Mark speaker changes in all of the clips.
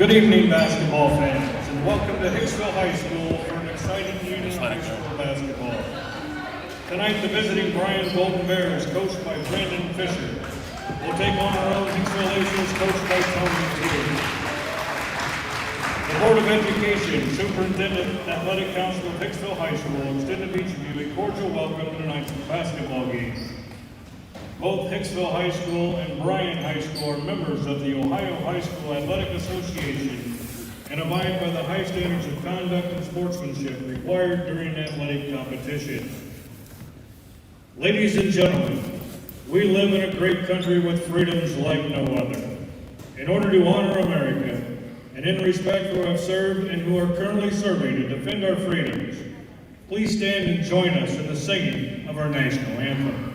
Speaker 1: Good evening, basketball fans, and welcome to Hicksville High School for an exciting evening of high school basketball. Tonight, the visiting Bryan Golden Bears, coached by Brandon Fisher, will take on our own Hicksville Aces, coached by Tony Teeter. The Board of Education, Superintendent, Athletic Council of Hicksville High School extend to each of you a cordial welcome to tonight's basketball game. Both Hicksville High School and Bryan High School are members of the Ohio High School Athletic Association and abide by the high standards of conduct and sportsmanship required during athletic competition. Ladies and gentlemen, we live in a great country with freedoms like no other. In order to honor America, and in respect for who have served and who are currently serving to defend our freedoms, please stand and join us in the singing of our national anthem.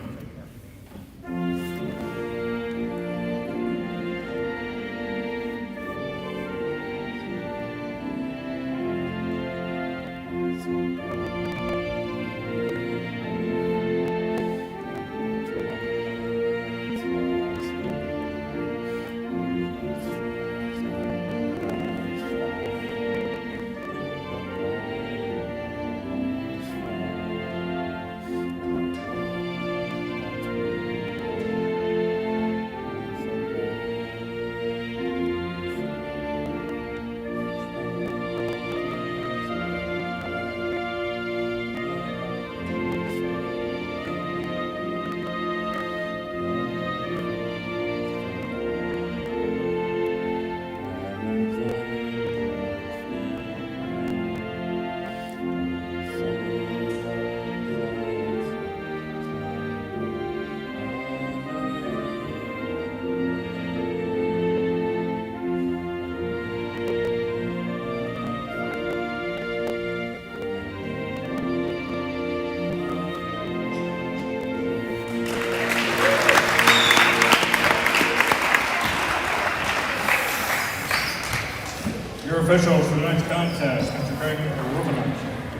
Speaker 1: Your officials for tonight's contest, Mr. Greg Rubin,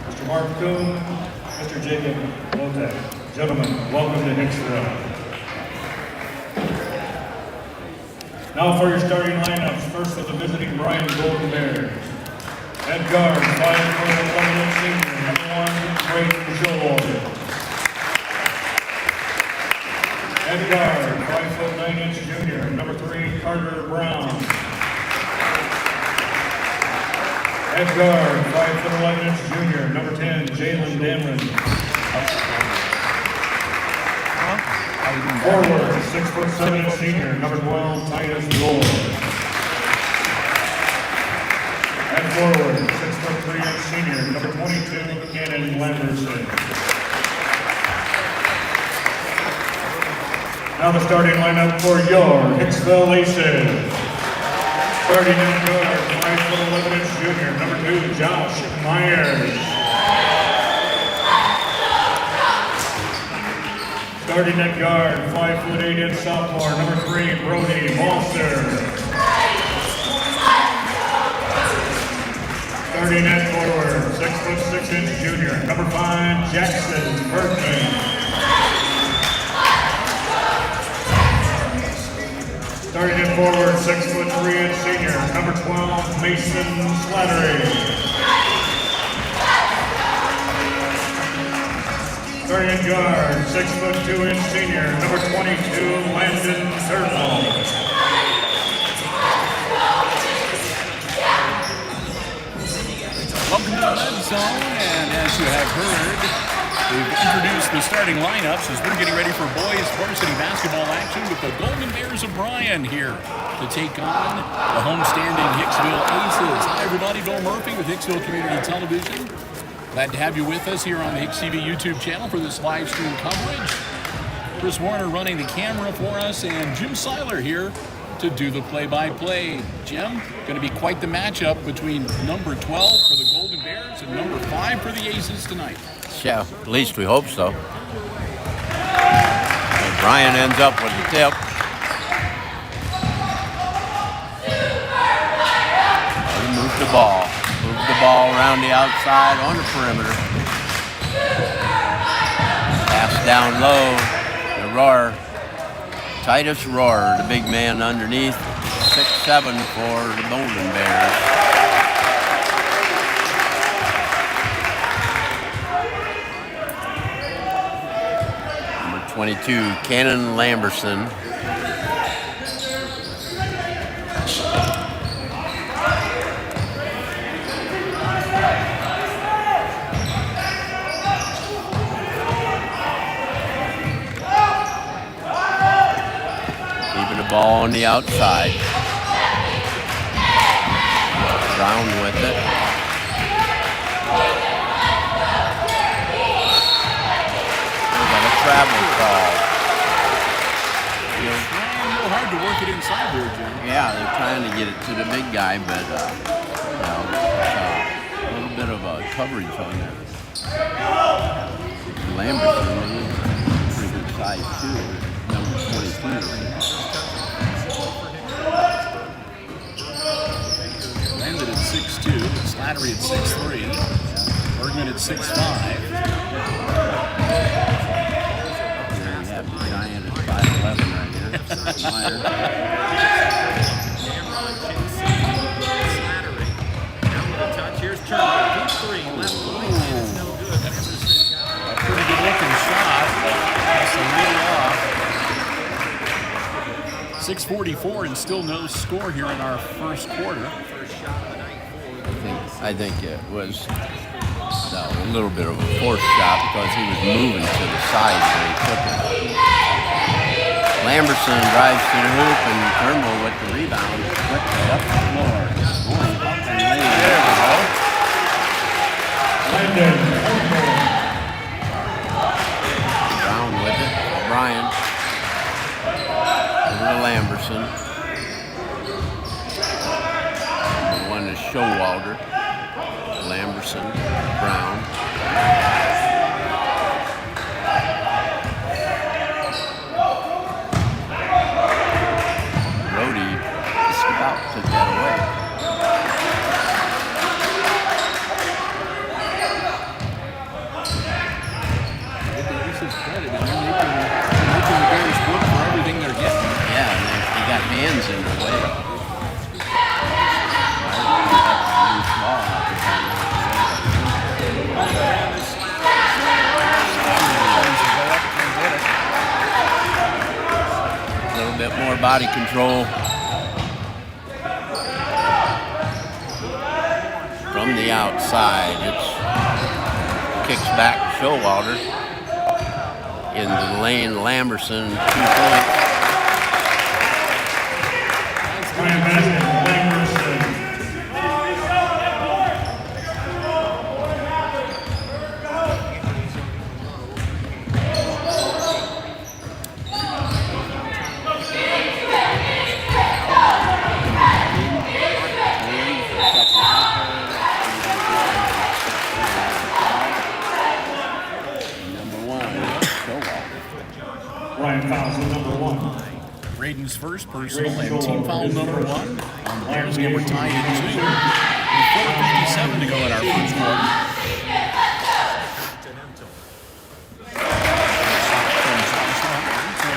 Speaker 1: Mr. Mark Kuhn, Mr. Jacob Lotek. Gentlemen, welcome to Hicksville. Now for your starting lineups, first with the visiting Bryan Golden Bears. At guard, 5'11" senior, number 1, Brayden Joel. At guard, 5'9" junior, number 3, Carter Brown. At guard, 5'11" junior, number 10, Jalen Damron. Forward, 6'7" senior, number 12, Titus Lord. At forward, 6'3" senior, number 22, Cannon Lamberson. Now the starting lineup for your Hicksville Aces. Starting at guard, 5'11" junior, number 2, Josh Myers. Starting at guard, 5'8" sophomore, number 3, Brody Malser. Starting at forward, 6'6" junior, number 5, Jackson Bergman. Starting at forward, 6'3" senior, number 12, Mason Slattery. Starting at guard, 6'2" senior, number 22, Landon Turtle.
Speaker 2: Welcome to the Red Zone, and as you have heard, we've introduced the starting lineups as we're getting ready for boys varsity basketball action with the Golden Bears of Bryan here to take on the homestanding Hicksville Aces. Hi everybody, Bill Murphy with Hicksville Community Television. Glad to have you with us here on the HIX-TV YouTube channel for this live stream coverage. Chris Warner running the camera for us, and Jim Seiler here to do the play-by-play. Jim, going to be quite the matchup between number 12 for the Golden Bears and number 5 for the Aces tonight.
Speaker 3: Yeah, at least we hope so. And Bryan ends up with the tip. He moved the ball. Moved the ball around the outside on the perimeter. Pass down low. The Roar. Titus Roar, the big man underneath. 6-7 for the Golden Bears. Number 22, Cannon Lamberson. Ball on the outside. Brown with it. We got a travel call.
Speaker 2: A little hard to work it inside there, Jim.
Speaker 3: Yeah, they're trying to get it to the big guy, but a little bit of a coverage on there. Lamberson is pretty good size too. Number 22.
Speaker 2: Landed at 6'2", Slattery at 6'3", Bergman at 6'5".
Speaker 3: There you have the Giant at 5'11" right here. Meyer.
Speaker 4: Here's Turner, deep three, left wing, and it's no good.
Speaker 2: A pretty good looking shot, but that's a little off. 6:44 and still no score here in our first quarter.
Speaker 3: I think it was a little bit of a forced shot because he was moving to the side when he took it. Lamberson drives to the hoop and Turnbull with the rebound quickly up the floor. Going up and laying.
Speaker 2: There we go.
Speaker 3: Brown with it. Bryan. Over to Lamberson. Number 1 is Showalter. Lamberson, Brown. Brody just about took that away.
Speaker 2: This is credit. I mean, making the Bears work for everything they're getting.
Speaker 3: Yeah, and they got hands in their way. A little bit more body control from the outside. It's kicks back Showalter in the lane. Lamberson 2 points.
Speaker 1: Bryan fouls with number 1.
Speaker 2: Braden's first personal and team foul number 1 on the Bears game. We're tied at 2 with 4:57 to go in our first quarter.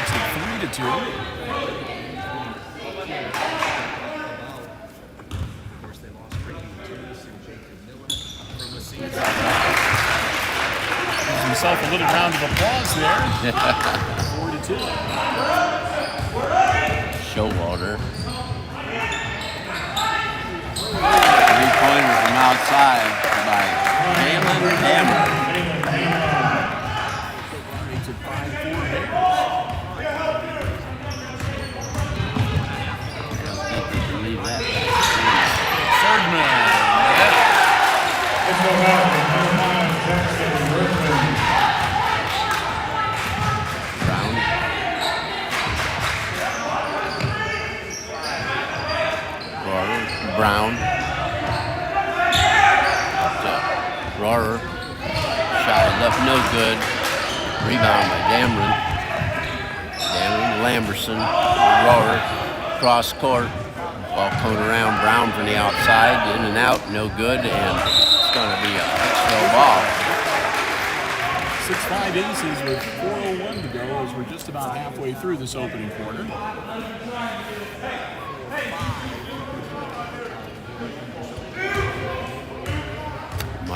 Speaker 2: It's 3-2. Gives himself a little round of applause there. 4-2.
Speaker 3: Showalter. 3-pointer from outside by Jalen Hammer.
Speaker 2: Makes it 5-4 Bears.
Speaker 3: I don't think they can leave that.
Speaker 2: Bergman.
Speaker 1: Let's go back to number 5, Jackson Bergman.
Speaker 3: Brown. Brown. Up to Rohrer. Shot it left, no good. Rebound by Dameron. Lamberson. Rohrer. Cross court. Ball coming around. Brown from the outside. In and out. No good. And it's going to be a Hicksville ball.
Speaker 2: 6-5 aces with 4:01 to go as we're just about halfway through this opening quarter.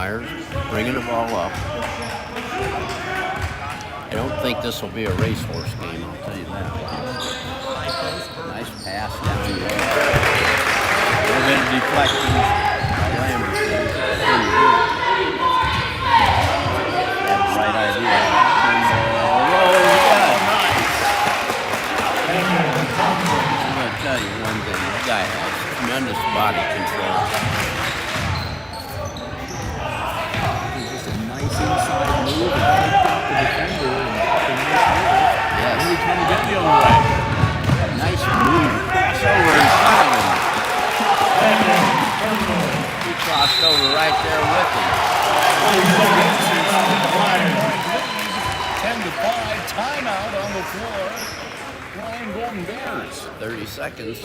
Speaker 3: Myers bringing the ball up. I don't think this will be a racehorse game, I'll tell you that. Nice pass down the road. A little bit of deflection by Lamberson. That's the right idea. I'm going to tell you one thing. This guy has tremendous body control.
Speaker 2: Just a nice inside move and picked up the defender.
Speaker 3: Yes.
Speaker 2: Really trying to get the other way.
Speaker 3: Nice move. Crossover in front of him. He crossed over right there with him.
Speaker 2: 10-5, timeout on the floor. Bryan Golden Bears.
Speaker 3: 30 seconds.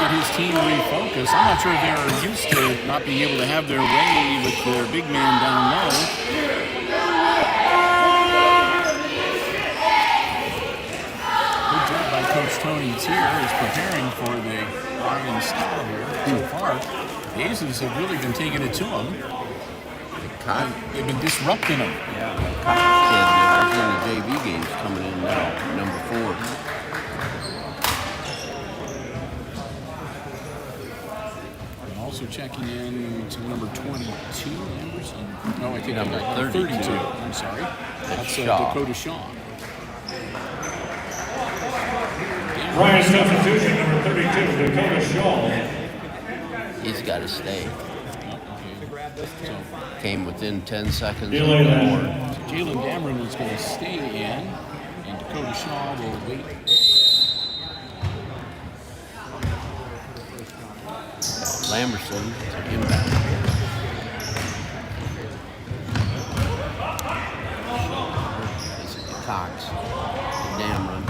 Speaker 2: Get his team refocused. I'm not sure if they're used to not being able to have their way with their big man down low. Good job by Coach Tony Tier is preparing for the Bryan style here so far. The Aces have really been taking it to them. They've been disrupting them.
Speaker 3: Yeah, Cox kid in the JV games coming in now, number 4.
Speaker 2: And also checking in to number 22, Anderson. No, I think
Speaker 3: Number
Speaker 2: I'm
Speaker 3: 32.
Speaker 2: I'm sorry. That's
Speaker 3: Shaw.
Speaker 2: Dakota Shaw.
Speaker 1: Bryan substitution, number 32, Dakota Shaw.
Speaker 3: He's got to stay.
Speaker 2: So
Speaker 3: Came within 10 seconds of
Speaker 1: Delay
Speaker 3: the
Speaker 1: that.
Speaker 3: board.
Speaker 2: Jalen Dameron is going to stay in, and Dakota Shaw will wait.
Speaker 3: Lamberson to inbound. This is Cox. Dameron.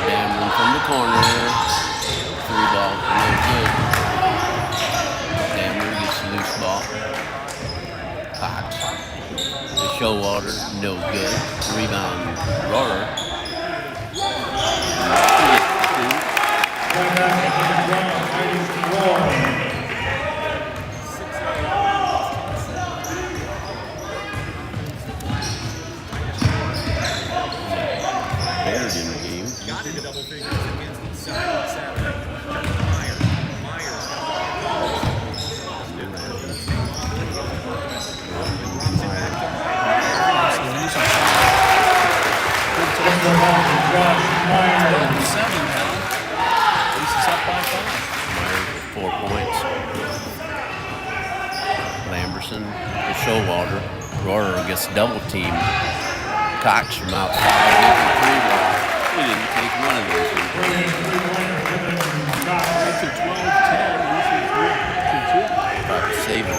Speaker 3: Dameron from the corner. 3 ball, no good. Dameron gets the loose ball. Cox. The Showalter, no good. Rebound, Rohrer. Bears in the game.
Speaker 4: Got into double figures against East Side on Saturday. Myers.
Speaker 2: Aces up by 5.
Speaker 3: Myers with 4 points. Lamberson to Showalter. Rohrer gets double teamed. Cox from outside. He didn't take one of those.
Speaker 2: That's a 12-10.
Speaker 3: Tried to save him.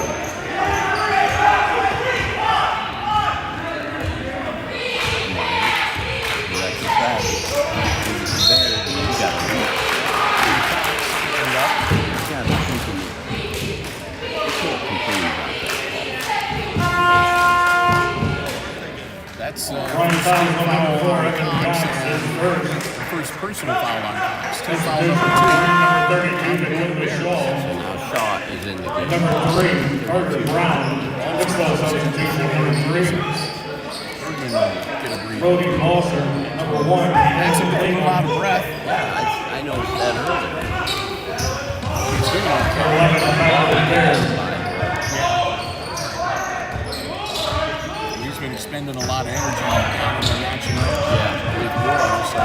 Speaker 3: That's a pass. He's better. You got to reach. You got to think of it. You can't complain about that.
Speaker 2: That's
Speaker 1: Bryan foul number 4, Evan Cox is first.
Speaker 2: first personal foul on Cox. Team foul
Speaker 1: Substitution,
Speaker 2: number 2.
Speaker 1: number 32, Dakota Shaw.
Speaker 3: Now Shaw is in the game.
Speaker 1: Number 3, Carter Brown. Hicksville substitution, number 3.
Speaker 2: Get a breather.
Speaker 1: Brody Malser, number 1.
Speaker 2: That's him to take a lot of breath.
Speaker 3: Yeah, I noticed that earlier.
Speaker 2: He's doing okay.
Speaker 1: 11 foul Bears.
Speaker 2: He's been expending a lot of energy on the matching up with Roy. So.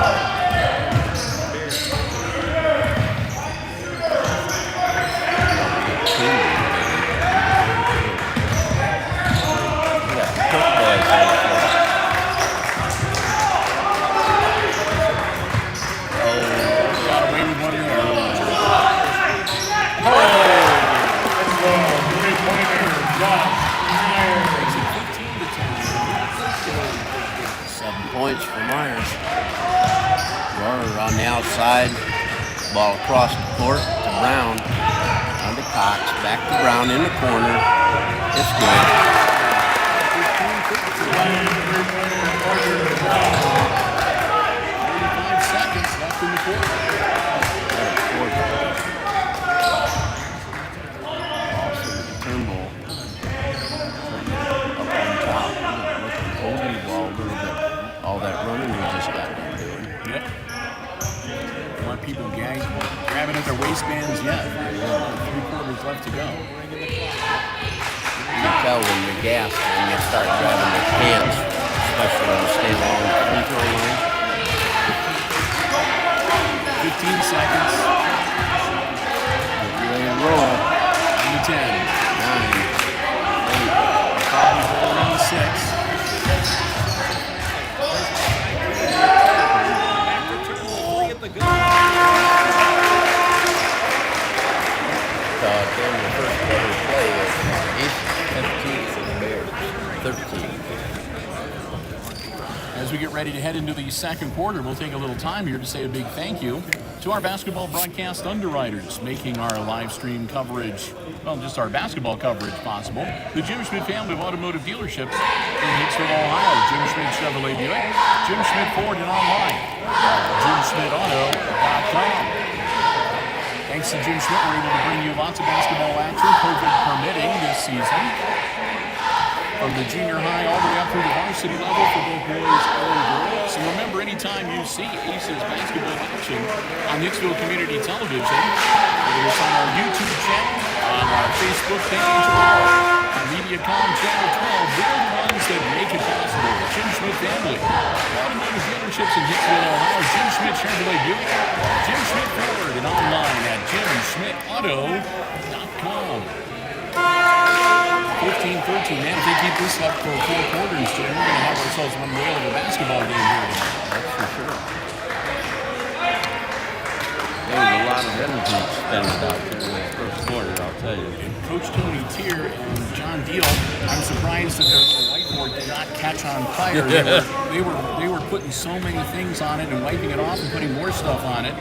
Speaker 2: Got away with one there.
Speaker 1: Three-pointer, Josh Myers.
Speaker 2: Makes it 15-10.
Speaker 3: 7 points for Myers. Rohrer on the outside. Ball across the court to Brown. On to Cox. Back to Brown in the corner. It's good. all that running we just got done doing.
Speaker 2: Yep. Want people grabbing at their waistbands yet. 3 quarters left to go.
Speaker 3: You can tell when you're gassed when you start grabbing their pants, especially when you stay along the free throw line.
Speaker 2: 15 seconds.
Speaker 3: Get ready to roll.
Speaker 2: 10,
Speaker 3: 9,
Speaker 2: 6.
Speaker 3: During the first quarter play was 15 for the Bears, 13.
Speaker 2: As we get ready to head into the second quarter, we'll take a little time here to say a big thank you to our basketball broadcast underwriters, making our live stream coverage, well, just our basketball coverage possible. The Jim Schmidt family of automotive dealerships in Hicksville, Ohio. Jim Schmidt Chevrolet Buick, Jim Schmidt Ford, and online at JimSchmidtAuto.com. Thanks to Jim Schmidt, we're able to bring you lots of basketball action, COVID permitting, this season. From the junior high all the way up through the varsity level for both boys and girls. And remember, anytime you see Aces basketball action on Hicksville Community Television, whether it's on our YouTube channel, on our Facebook page, or on Mediacom Channel 12, they're the ones that make it possible. The Jim Schmidt family. Automotive dealerships in Hicksville, Ohio. Jim Schmidt Chevrolet Buick, Jim Schmidt Ford, and online at JimSchmidtAuto.com. 15-13, man, if they keep this up for 4 quarters, Jim, we're going to have ourselves one whale of a basketball game here tonight.
Speaker 3: That's for sure. There was a lot of energy expended out there in that first quarter, I'll tell you.
Speaker 2: And Coach Tony Tier and John Deal, I'm surprised that their little whiteboard did not catch on fire. They were putting so many things on it and wiping it off and putting more stuff on it.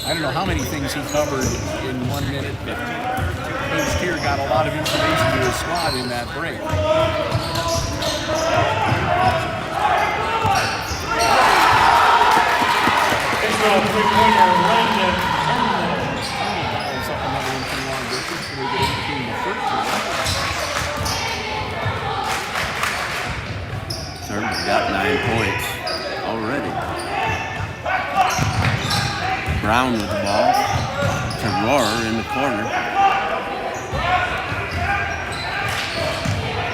Speaker 2: I don't know how many things he covered in 1 minute, but Coach Tier got a lot of information to his squad in that break.
Speaker 1: Hicksville three-pointer, Landon Turnbull.
Speaker 2: Dials up another one from long distance, so we get 18 to 13.
Speaker 3: Turnbull got 9 points already. Brown with the ball to Rohrer in the corner.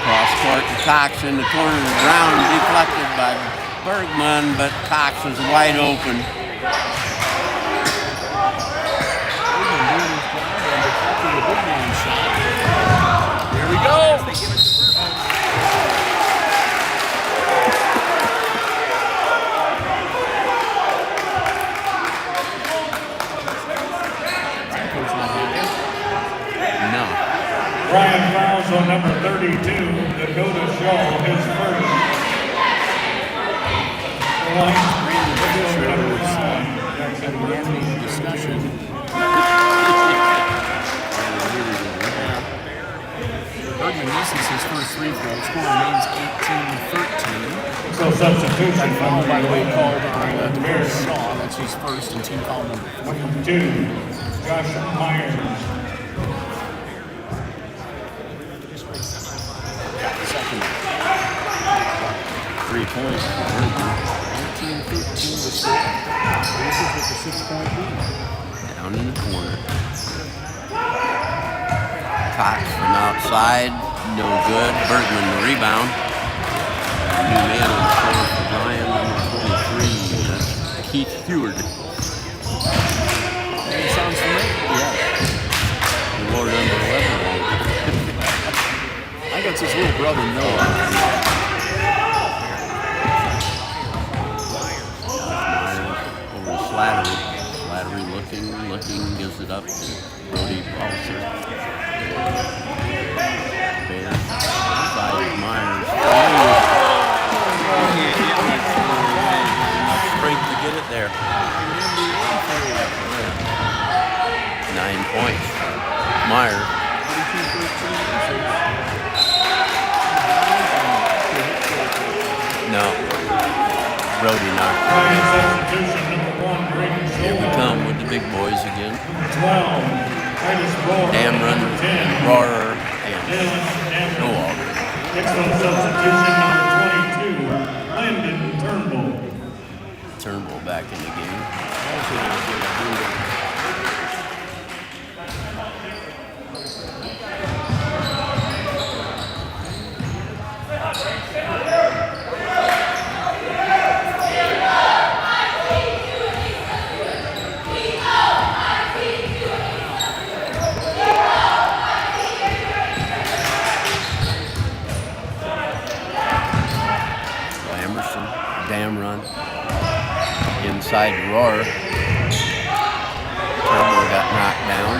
Speaker 3: Cross court to Cox in the corner. Brown deflected by Bergman, but Cox was wide open.
Speaker 2: Here we go.
Speaker 3: No.
Speaker 1: Bryan fouls on number 32, Dakota Shaw, his first.
Speaker 2: Discussion. Bergman misses his first free throw. Score remains 18-13.
Speaker 1: So substitution.
Speaker 2: Foul, by the way, called on Dakota Shaw. That's his first and team foul number
Speaker 1: 2, Josh Myers.
Speaker 2: Second.
Speaker 3: 3 points.
Speaker 2: 19-15 to score. Aces with the 6-point lead.
Speaker 3: Down in the corner. Cox from outside, no good. Bergman the rebound. New man on the floor for Bryan, number 23. That's Keith Heward.
Speaker 2: Hey, sounds familiar.
Speaker 3: Yeah. The Lord number 11.
Speaker 2: I got his little brother Noah.
Speaker 3: Over to Slattery. Slattery looking, gives it up to Brody Pulser. Bear, side of Myers. Strength to get it there. 9 points. Myers. No. Brody knocked it.
Speaker 1: Bryan substitution number 1, Braden
Speaker 3: Here we
Speaker 1: Shaw.
Speaker 3: come with the big boys again.
Speaker 1: 12, Titus Rohrer.
Speaker 3: Damron,
Speaker 1: Number 10,
Speaker 3: Rohrer, and
Speaker 1: Dylan Damron.
Speaker 3: Noah.
Speaker 1: Hicksville substitution number 22, Landon Turnbull.
Speaker 3: Turnbull back in the game. Emerson, dam run. Inside Roar. Turnbull got knocked down.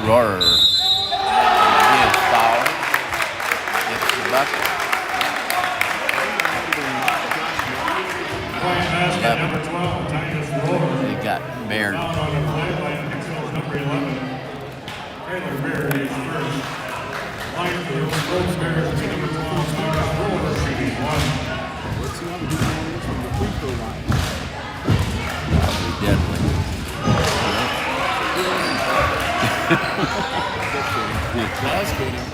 Speaker 3: Roar is fouled. Gets the bucket.
Speaker 1: Bryan basket number 12, Titus Roar.
Speaker 3: They got Baird.
Speaker 1: Fouled on a play by Hicksville's number 11. Taylor Baird is first. Line for the Rose Bears is number 12, Titus Roar, shooting 1.
Speaker 4: Let's see how the defense is from the free throw line.
Speaker 3: Probably deadly.
Speaker 4: That's kidding.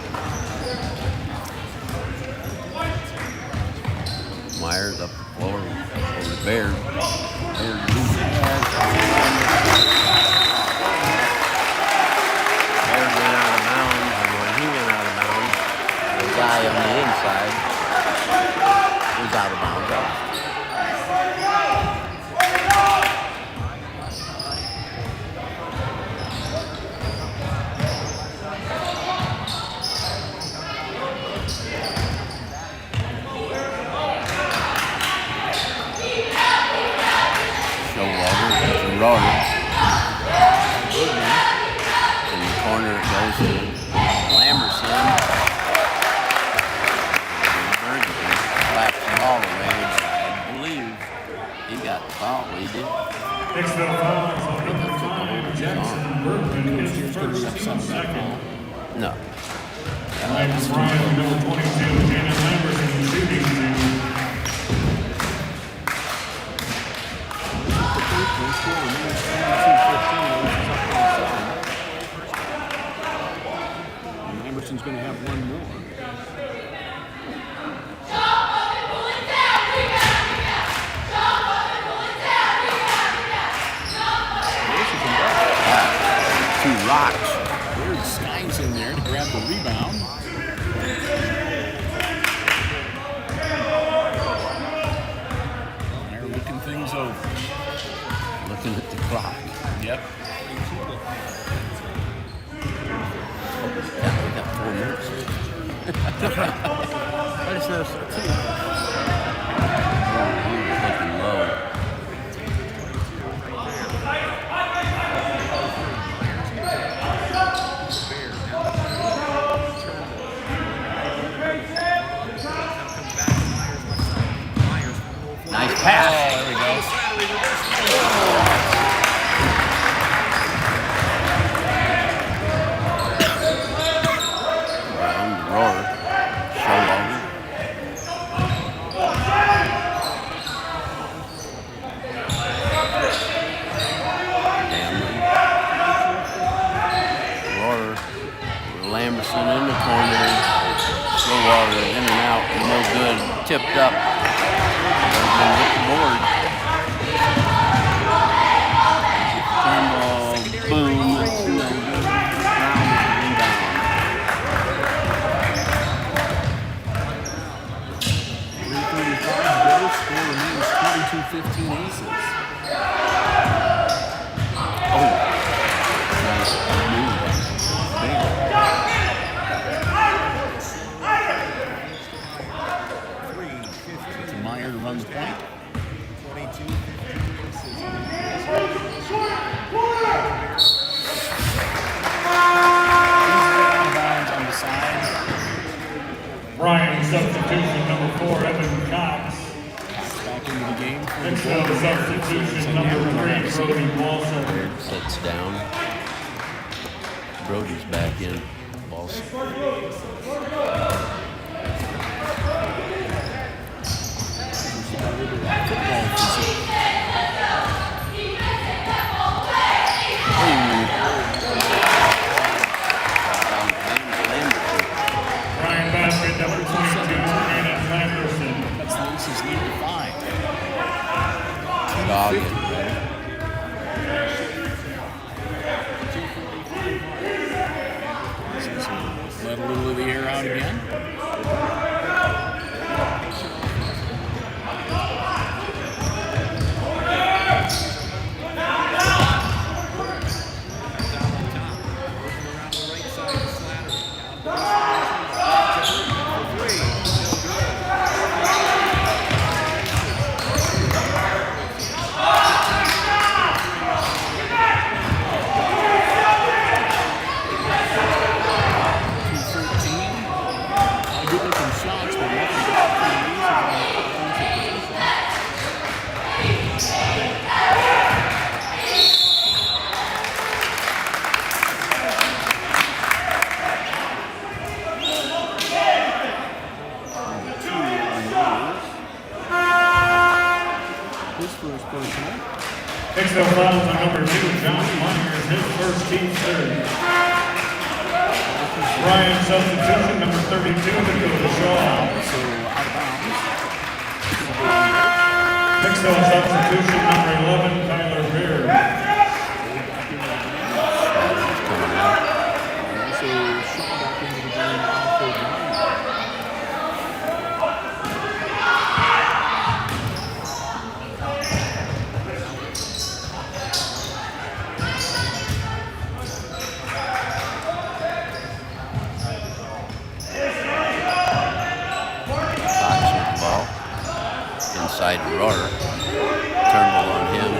Speaker 3: Myers up the floor over Baird. Baird losing. Baird went out of bounds, and when he went out of bounds, the guy on the inside was out of bounds. Roar. In the corner it goes to Lamberson. Bergen slaps the ball away, but I believe he got the foul. He did.
Speaker 1: Hicksville fouls on number 5, Jackson Bergman is first, team second.
Speaker 3: No.
Speaker 1: Line for Bryan, number 22, Janet Lamberson, shooting 2.
Speaker 4: And Emerson's going to have one more.
Speaker 3: Two rocks.
Speaker 4: Weird Skies in there to grab the rebound. They're looking things over.
Speaker 3: Looking at the clock.
Speaker 4: Yep.
Speaker 3: Yeah, we got 4 minutes.
Speaker 4: What is this?
Speaker 3: Looking low. Nice pass.
Speaker 4: Oh, there we go.
Speaker 3: Roar. Show longer. Roar. Lamberson in the corner. Stillwater in and out. No good. Tipped up. Hit the board. Turnbull. Boom. No good. Rebound.
Speaker 4: 3:35 goal. Score remains 22-15 Aces.
Speaker 3: Oh. Nice move. Big.
Speaker 4: To Meyer to run the point. 22. On the side.
Speaker 1: Bryan substitution number 4, Evan Cox.
Speaker 4: Back into the game.
Speaker 1: Hicksville substitution number 3, Brody Walson.
Speaker 3: Sits down. Brody's back in. Ball.
Speaker 1: Bryan basket number 22, Janet Lamberson.
Speaker 4: That's the Aces lead to 5.
Speaker 3: draw getting ready.
Speaker 2: Let a little of the air out again.
Speaker 1: Hicksville fouls on number 2, John Myers, his first team third. Bryan substitution, number 32, to go to Shaw.
Speaker 2: So out of bounds.
Speaker 1: Hicksville substitution, number 11, Tyler Beard.
Speaker 2: So Shaw back into the game now for Bryan.
Speaker 3: Inside Roar. Turnbull on him.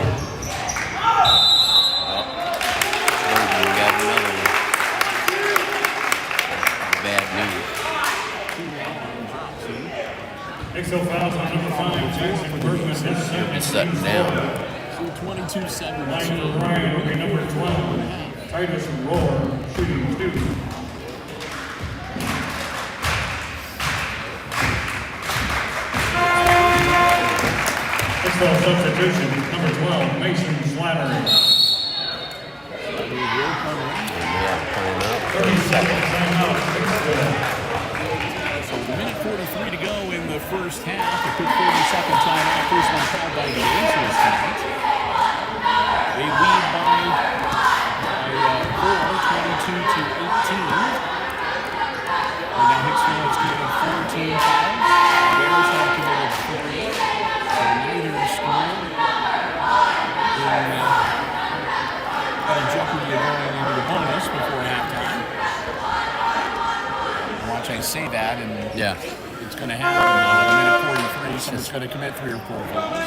Speaker 3: Oh. Bergman got another one. Bad news.
Speaker 1: Hicksville fouls on number 5, Jackson Bergman, his second.
Speaker 3: It's setting down.
Speaker 2: So 22-17.
Speaker 1: Line for Bryan will be number 12, Titus Roar, shooting 2. Hicksville substitution, number 12, Mason Slattery. 30 seconds timeout, Hicksville.
Speaker 2: So with a minute 43 to go in the first half, a quick 30-second timeout. First one called by the Angels tonight. They lead by 4, 22-18. And now Hicksville has committed 14 fouls. The Bears have committed 3. So neither score in jeopardy of going into the bonus before halftime. Watch I say that, and
Speaker 3: Yeah.
Speaker 2: it's going to happen now. In a minute 43, someone's going to commit 3 or 4 fouls.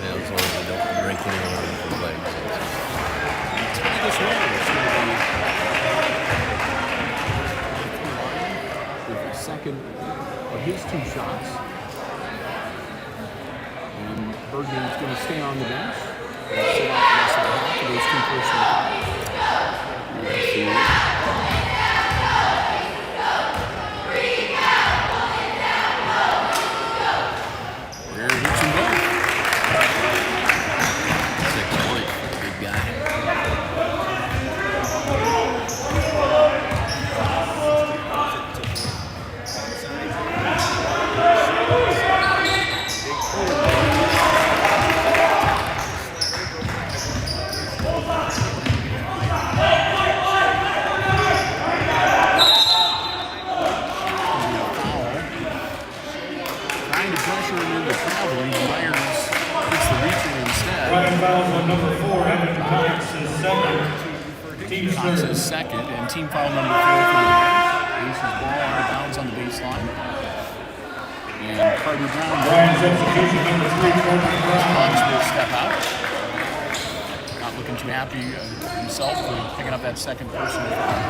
Speaker 3: Yeah, as long as they don't break anyone on the legs.
Speaker 2: It's going to be this way. It's going to be with the second of his 2 shots. And Bergman's going to stay on the bench. And sit out the rest of the half for those 2 personal fouls. Let's see. Where hits him both.
Speaker 3: 6 points for the big guy.
Speaker 1: Bryan fouls on number 4, Evan Cox, his second. Team
Speaker 2: Cox
Speaker 1: third.
Speaker 2: is second, and team foul number 4 for the Bears. Aces ball out of bounds on the baseline. And Carter Brown.
Speaker 1: Bryan substitution, number 3, Corbin Brown.
Speaker 2: Cox will step out. Not looking too happy himself for picking up that second personal foul.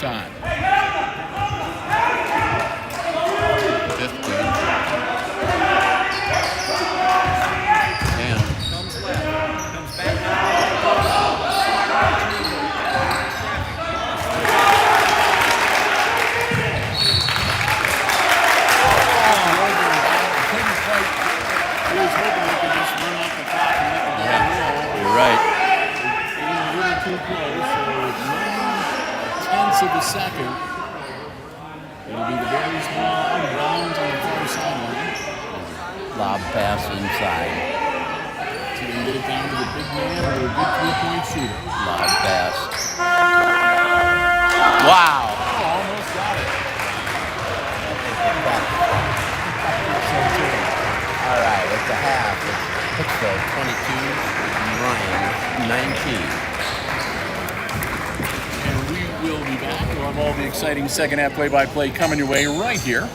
Speaker 2: halftime.
Speaker 3: 15. 10.
Speaker 4: Comes left. Comes back out.
Speaker 2: He was hoping they could just run off the clock and let the ball roll.
Speaker 3: You're right.
Speaker 2: Getting a little too close, so 9/10 of a second. It'll be the Bears ball out of bounds on the far sideline.
Speaker 3: Lob pass inside.
Speaker 2: So they can get it down to the big man or a good three-point shooter.
Speaker 3: Lob pass. Wow.
Speaker 2: Oh, almost got it.
Speaker 3: All right, at the half, it's Hicksville 22, Bryan 19.
Speaker 2: And we will be back. We'll have all the exciting second half play-by-play coming your way right here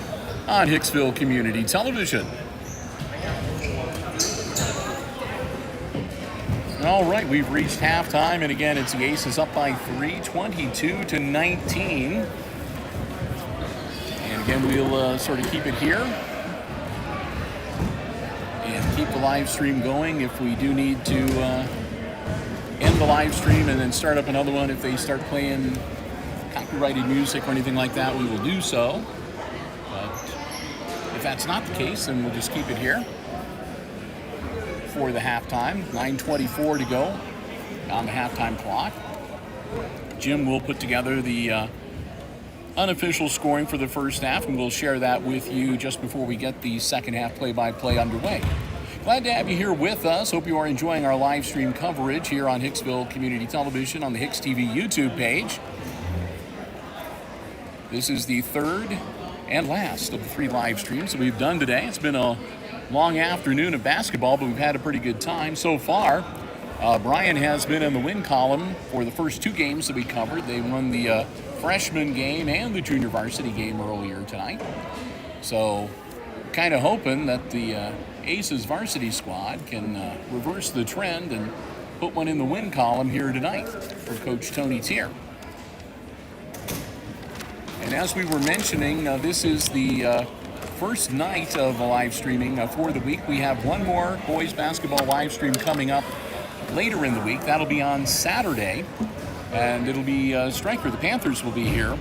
Speaker 2: on Hicksville Community Television. All right, we've reached halftime, and again, it's the Aces up by 3, 22-19. And again, we'll sort of keep it here and keep the live stream going if we do need to end the live stream and then start up another one. If they start playing copyrighted music or anything like that, we will do so. But if that's not the case, then we'll just keep it here for the halftime. 9:24 to go on the halftime clock. Jim will put together the unofficial scoring for the first half, and we'll share that with you just before we get the second half play-by-play underway. Glad to have you here with us. Hope you are enjoying our live stream coverage here on Hicksville Community Television on the HIX-TV YouTube page. This is the third and last of the 3 live streams that we've done today. It's been a long afternoon of basketball, but we've had a pretty good time so far. Bryan has been in the win column for the first 2 games that we covered. They won the freshman game and the junior varsity game earlier tonight. So kind of hoping that the Aces varsity squad can reverse the trend and put one in the win column here tonight for Coach Tony Tier. And as we were mentioning, this is the first night of live streaming for the week. We have one more boys basketball live stream coming up later in the week. That'll be on Saturday, and it'll be Stryker. The Panthers will be here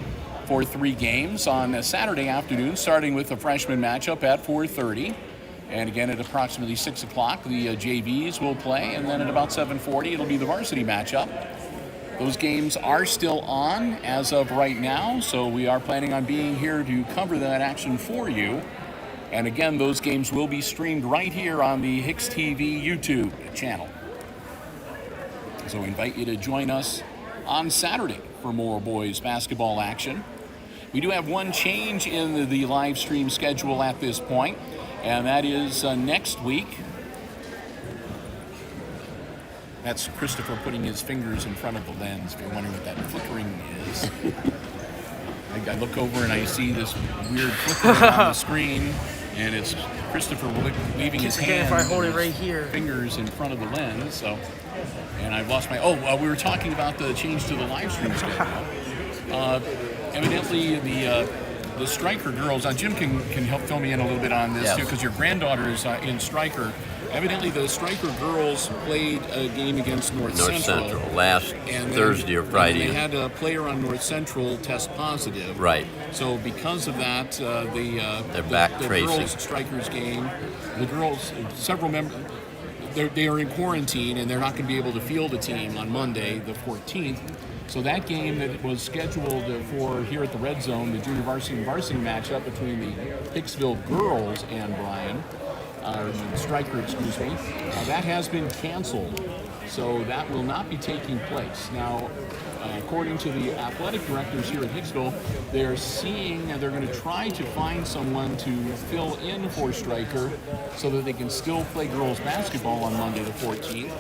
Speaker 2: for 3 games on a Saturday afternoon, starting with the freshman matchup at 4:30. And again, at approximately 6 o'clock, the JVs will play, and then at about 7:40, it'll be the varsity matchup. Those games are still on as of right now, so we are planning on being here to cover that action for you. And again, those games will be streamed right here on the HIX-TV YouTube channel. So we invite you to join us on Saturday for more boys basketball action. We do have one change in the live stream schedule at this point, and that is next week. That's Christopher putting his fingers in front of the lens, if you're wondering what that flickering is. I look over and I see this weird flickering on the screen, and it's Christopher leaving his hands,
Speaker 5: if I hold it right here,
Speaker 2: fingers in front of the lens. So, and I've lost my. We were talking about the change to the live stream schedule. Evidently, the Stryker girls. Jim can help fill me in a little bit on this too, because your granddaughter is in Stryker. Evidently, the Stryker girls played a game against North Central
Speaker 3: last Thursday or Friday.
Speaker 2: They had a player on North Central test positive.
Speaker 3: Right.
Speaker 2: So because of that,
Speaker 3: they're back
Speaker 2: the
Speaker 3: tracing.
Speaker 2: girls Strikers game, the girls, several members, they are in quarantine and they're not going to be able to field a team on Monday, the 14th. So that game that was scheduled for here at the Red Zone, the junior varsity and varsity matchup between the Hicksville girls and Bryan, Stryker, excuse me, that has been canceled. So that will not be taking place. Now, according to the athletic directors here at Hicksville, they're going to try to find someone to fill in for Stryker so that they can still play girls basketball on Monday the 14th.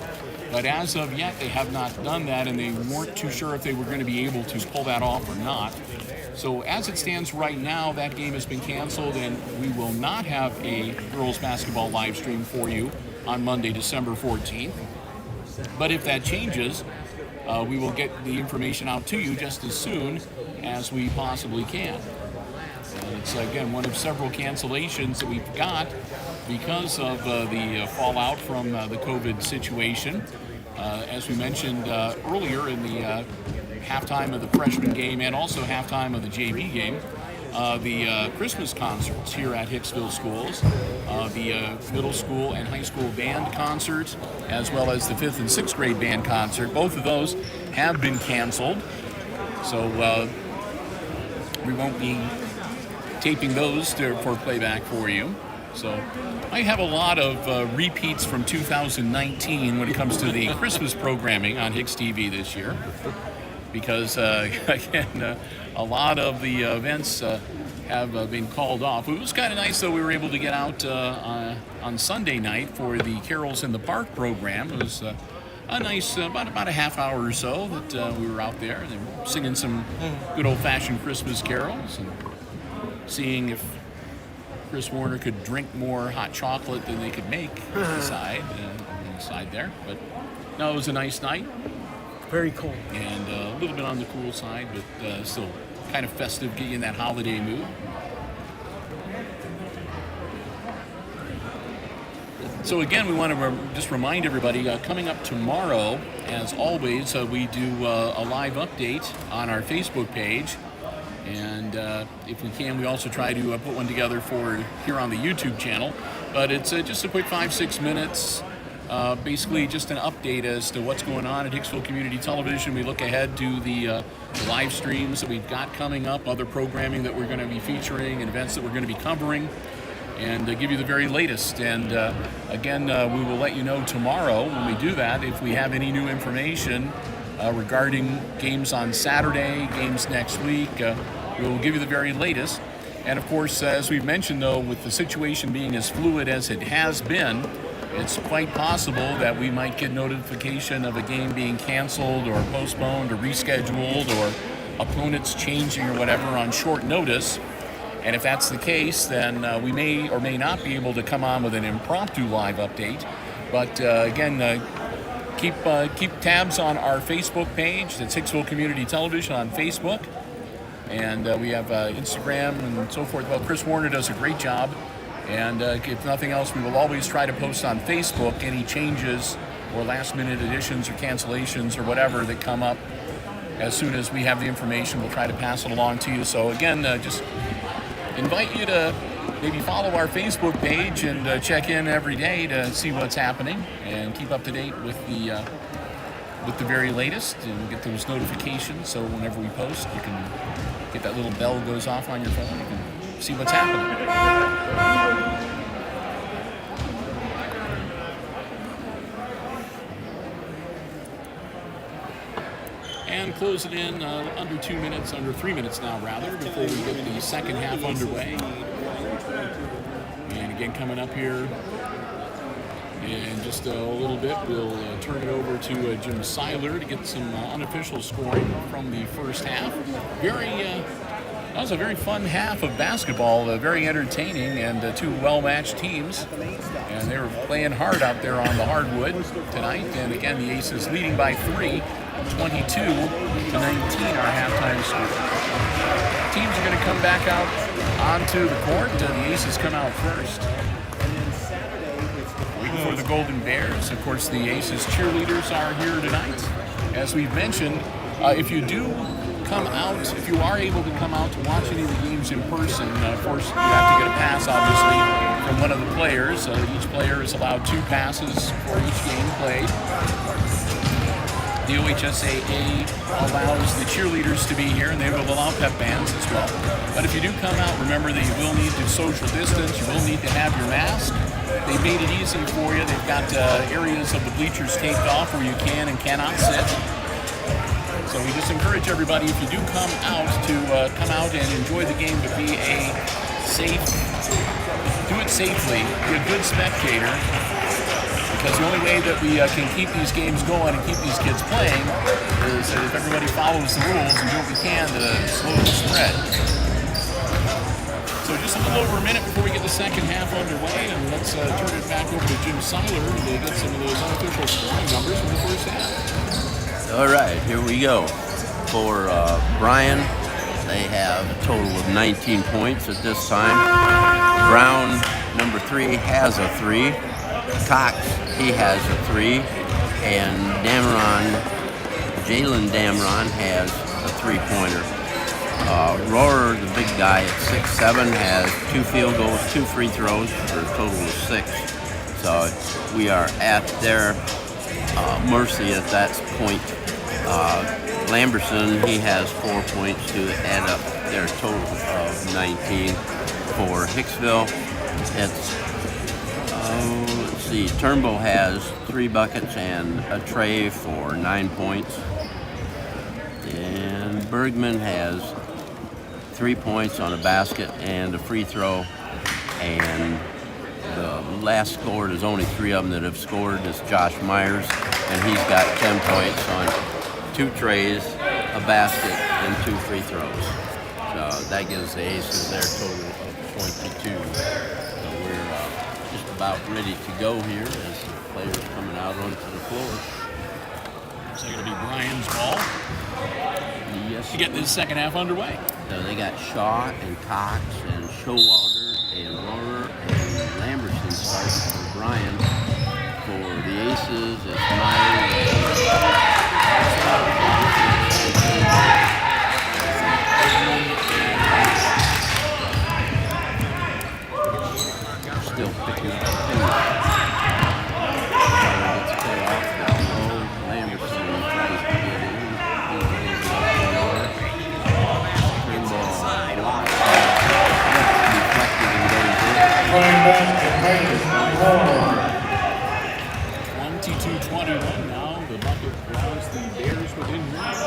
Speaker 2: But as of yet, they have not done that, and they weren't too sure if they were going to be able to pull that off or not. So as it stands right now, that game has been canceled, and we will not have a girls basketball live stream for you on Monday, December 14th. But if that changes, we will get the information out to you just as soon as we possibly can. And it's, again, one of several cancellations that we've got because of the fallout from the COVID situation. As we mentioned earlier in the halftime of the freshman game and also halftime of the JV game, the Christmas concerts here at Hicksville schools, the middle school and high school band concerts, as well as the 5th and 6th grade band concert, both of those have been canceled. So we won't be taping those for playback for you. So I have a lot of repeats from 2019 when it comes to the Christmas programming on HIX-TV this year, because again, a lot of the events have been called off. It was kind of nice, though. We were able to get out on Sunday night for the Carols in the Park program. It was a nice, about a half hour or so that we were out there. They were singing some good old-fashioned Christmas carols and seeing if Chris Warner could drink more hot chocolate than they could make inside there. But no, it was a nice night.
Speaker 5: Very cold.
Speaker 2: And a little bit on the cool side, but still kind of festive, getting in that holiday mood. So again, we want to just remind everybody, coming up tomorrow, as always, we do a live update on our Facebook page. And if we can, we also try to put one together for here on the YouTube channel. But it's just a quick 5-6 minutes, basically just an update as to what's going on at Hicksville Community Television. We look ahead to the live streams that we've got coming up, other programming that we're going to be featuring, and events that we're going to be covering, and give you the very latest. And again, we will let you know tomorrow when we do that if we have any new information regarding games on Saturday, games next week. We will give you the very latest. And of course, as we've mentioned, though, with the situation being as fluid as it has been, it's quite possible that we might get notification of a game being canceled or postponed or rescheduled, or opponents changing or whatever on short notice. And if that's the case, then we may or may not be able to come on with an impromptu live update. But again, keep tabs on our Facebook page. That's Hicksville Community Television on Facebook. And we have Instagram and so forth. Well, Chris Warner does a great job. And if nothing else, we will always try to post on Facebook any changes or last-minute additions or cancellations or whatever that come up. As soon as we have the information, we'll try to pass it along to you. So again, just invite you to maybe follow our Facebook page and check in every day to see what's happening and keep up to date with the very latest and get those notifications. So whenever we post, you can get that little bell goes off on your phone. You can see what's happening. And close it in under 2 minutes, under 3 minutes now rather, before we get the second half underway. And again, coming up here in just a little bit, we'll turn it over to Jim Seiler to get some unofficial scoring from the first half. That was a very fun half of basketball, very entertaining, and two well-matched teams. And they were playing hard out there on the hardwood tonight. And again, the Aces leading by 3, 22-19, our halftime score. Teams are going to come back out onto the court. The Aces come out first. Waiting for the Golden Bears. Of course, the Aces cheerleaders are here tonight. As we've mentioned, if you do come out, if you are able to come out to watch any of the games in person, of course, you have to get a pass, obviously, from one of the players. Each player is allowed 2 passes for each game played. The OHSAA allows the cheerleaders to be here, and they will allow pep bands as well. But if you do come out, remember that you will need to social distance. You will need to have your mask. They've made it easy for you. They've got areas of the bleachers taped off where you can and cannot sit. So we just encourage everybody, if you do come out, to come out and enjoy the game, but be do it safely, be a good spectator. Because the only way that we can keep these games going and keep these kids playing is that if everybody follows the rules and do what we can to slow the spread. So just a little over a minute before we get the second half underway, and let's turn it back over to Jim Seiler to get some of those unofficial scoring numbers from the first half.
Speaker 3: All right, here we go. For Bryan, they have a total of 19 points at this time. Brown, number 3, has a 3. Cox, he has a 3. And Jalen Dameron has a 3-pointer. Rohrer, the big guy at 6'7", has 2 field goals, 2 free throws for a total of 6. So we are at their mercy at that point. Lamberson, he has 4 points to add up their total of 19. For Hicksville, it's, let's see, Turnbull has 3 buckets and a tray for 9 points. And Bergman has 3 points on a basket and a free throw. And the last scored is only 3 of them that have scored. Is Josh Myers, and he's got 10 points on 2 trays, a basket, and 2 free throws. So that gives the Aces their total of 22. So we're just about ready to go here as the players coming out onto the floor.
Speaker 2: It's going to be Bryan's ball
Speaker 3: Yes.
Speaker 2: to get this second half underway.
Speaker 3: So they got Shaw and Cox and Showalter and Rohrer and Lamberson starting for Bryan. For the Aces, it's Myers. Still picking up the pace. Gets cut off down low. Lamberson tries to get in. Turnbull blocked. Deflected and goes in.
Speaker 1: Playing basket, Higgins,
Speaker 2: 22-21 now. The bucket allows the Bears within reach.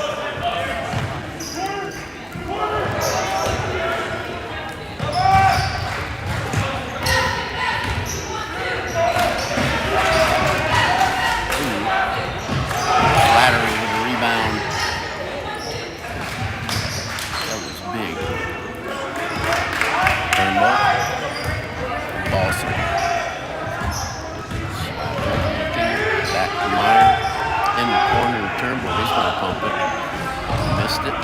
Speaker 3: Flattery with the rebound. That was big. Turnbull. Balsam. Back to Meyer. In the corner of Turnbull. He's going to pump it. Missed it.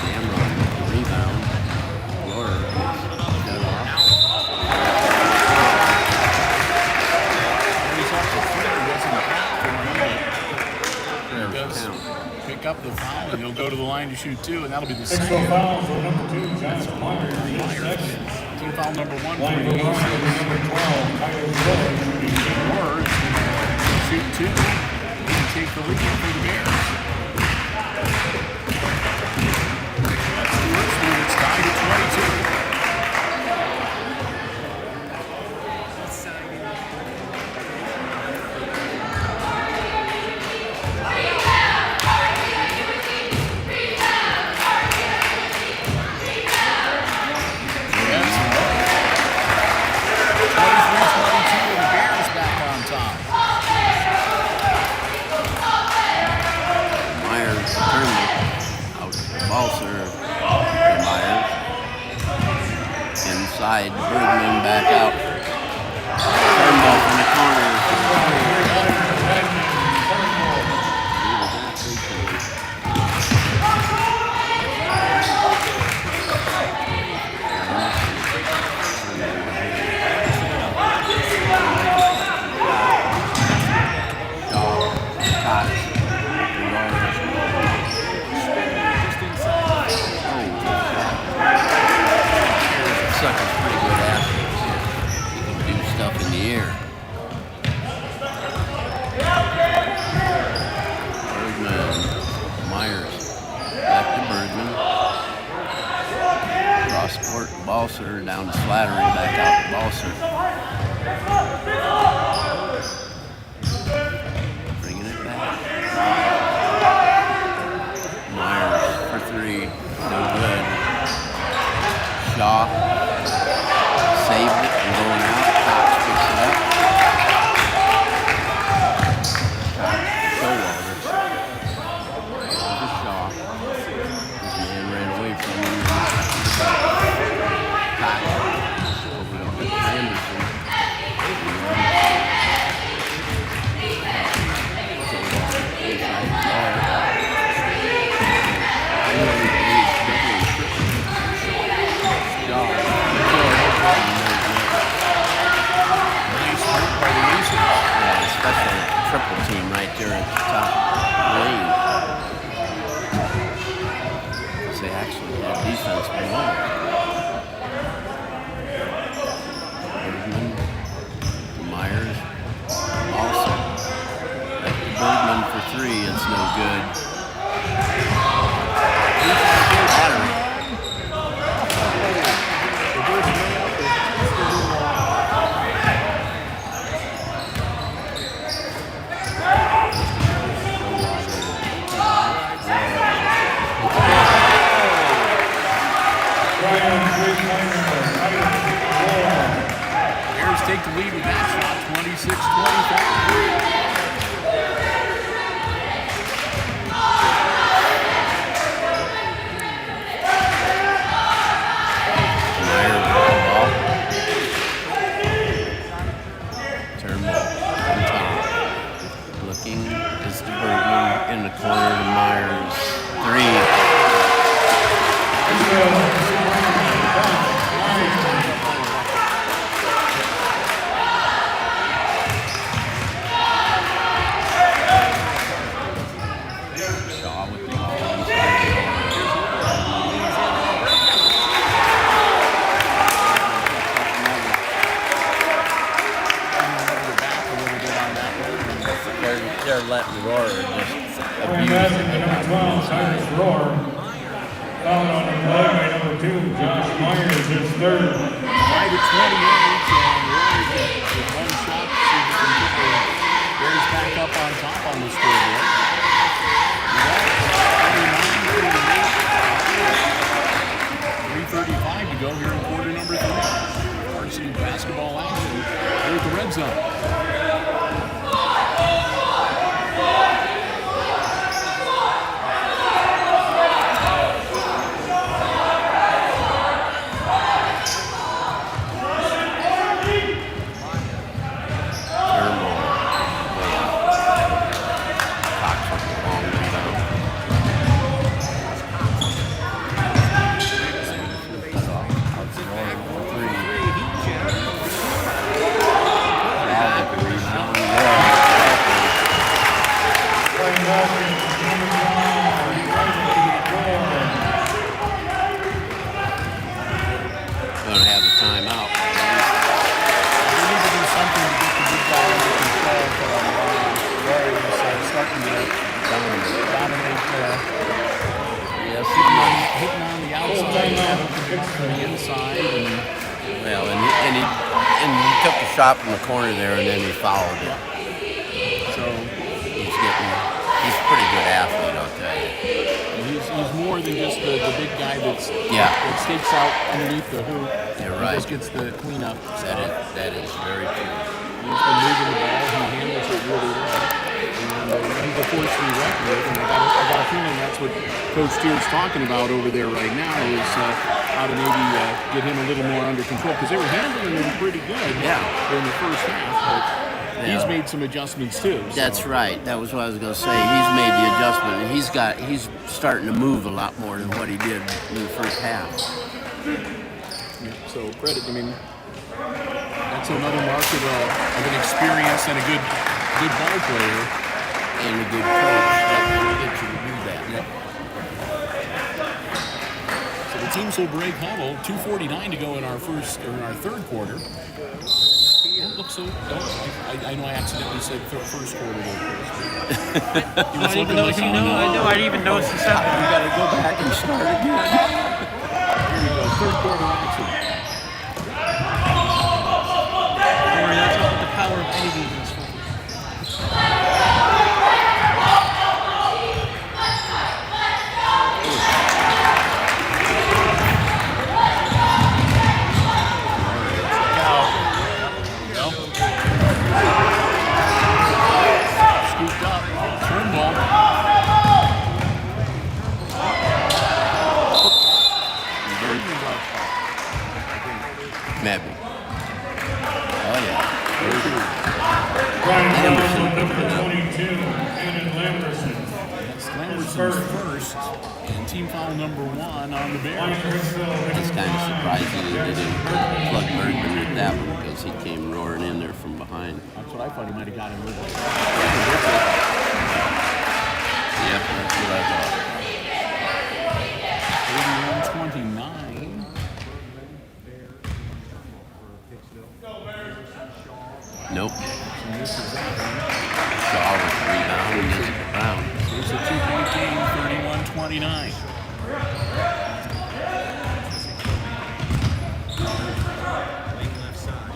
Speaker 3: Dameron with the rebound. Rohrer got off.
Speaker 2: Pick up the foul, and he'll go to the line to shoot 2, and that'll be the
Speaker 1: Hicksville
Speaker 2: second.
Speaker 1: fouls on number 2, Johnson Myers,
Speaker 2: Team foul number 1 for
Speaker 1: Line
Speaker 2: the
Speaker 1: number
Speaker 2: Aces.
Speaker 1: 12, Tyler Miller,
Speaker 2: Rohrer is going to shoot 2 and take the lead for the Bears. That's the first one. It's tied at 22.
Speaker 3: Myers Turnbull out to ball serve to Myers. Inside, Bergman back out. Turnbull from the corner. Sucker's pretty good athlete. He can do stuff in the air. Bergman, Myers, back to Bergman. Cross court, Balser down to Slattery, back out to Balser. Bringing it back. Myers for 3, no good. Shaw saved it and going out. Cox picks it up. Showalter. Over Shaw. His man ran away from him. Cox over to Anderson. It's no good.
Speaker 2: Bears take the lead with that shot, 26-25.
Speaker 3: Looking is the Bergman in the corner to Myers. 3. Shaw with the ball inside the they're letting Roar just abuse
Speaker 1: Basket
Speaker 3: it.
Speaker 1: number 12, Cyrus Roar. Foul on the play by number 2, Josh Myers, his third.
Speaker 2: 5-28, and Roy with one shot, see if he can get the Bears back up on top on the scoreboard. 3:35 to go here in quarter number 3. Varsity basketball action here at the red zone.
Speaker 3: Going to have a timeout.
Speaker 2: They need to do something to get the big ball under control for Roy is starting to dominate
Speaker 3: Yes,
Speaker 2: hitting on the outside, from the inside, and
Speaker 3: well, and he took the shot from the corner there, and then he fouled it.
Speaker 2: so
Speaker 3: He's a pretty good athlete, I'll tell you.
Speaker 2: he's more than just the big guy that stakes out underneath the hoop.
Speaker 3: You're
Speaker 2: He
Speaker 3: right.
Speaker 2: just gets the cleanup.
Speaker 3: That is very true.
Speaker 2: He's been moving the ball. He handles it really well. And he's a force to be reckoned with. And I got a feeling that's what Coach Steer's talking about over there right now is how to maybe get him a little more under control because they were handling him pretty good in the first half. But he's made some adjustments too. So.
Speaker 3: That's right. That was what I was going to say. He's made the adjustment, and he's starting to move a lot more than what he did in the first half.
Speaker 2: So credit. I mean, that's another mark of an experience and a good ball player
Speaker 3: And a good coach that gets you to do that.
Speaker 2: Yep. So the teams will break huddle. 2:49 to go in our third quarter. Don't look so. I know I accidentally said first quarter there, Chris.
Speaker 5: I didn't know. I didn't even notice the sound.
Speaker 3: You got to go back and start again.
Speaker 2: Here we go. Third quarter action.
Speaker 5: Don't worry, that's not the power of any defense.
Speaker 2: Scooped up. Turn ball.
Speaker 3: Maybe. Oh, yeah.
Speaker 1: Bryan Anderson, number 22, Annan Lamberson.
Speaker 2: Lamberson's first. And team foul number 1 on the Bears.
Speaker 3: It's kind of surprising he didn't plug Bergman with that one because he came roaring in there from behind.
Speaker 2: That's what I thought he might have got him with.
Speaker 3: Yep, that's what I thought.
Speaker 2: 81-29.
Speaker 3: Nope.
Speaker 2: And this is
Speaker 3: Shaw with the rebound. He gets it to Brown.
Speaker 2: 29.
Speaker 4: Lane left side.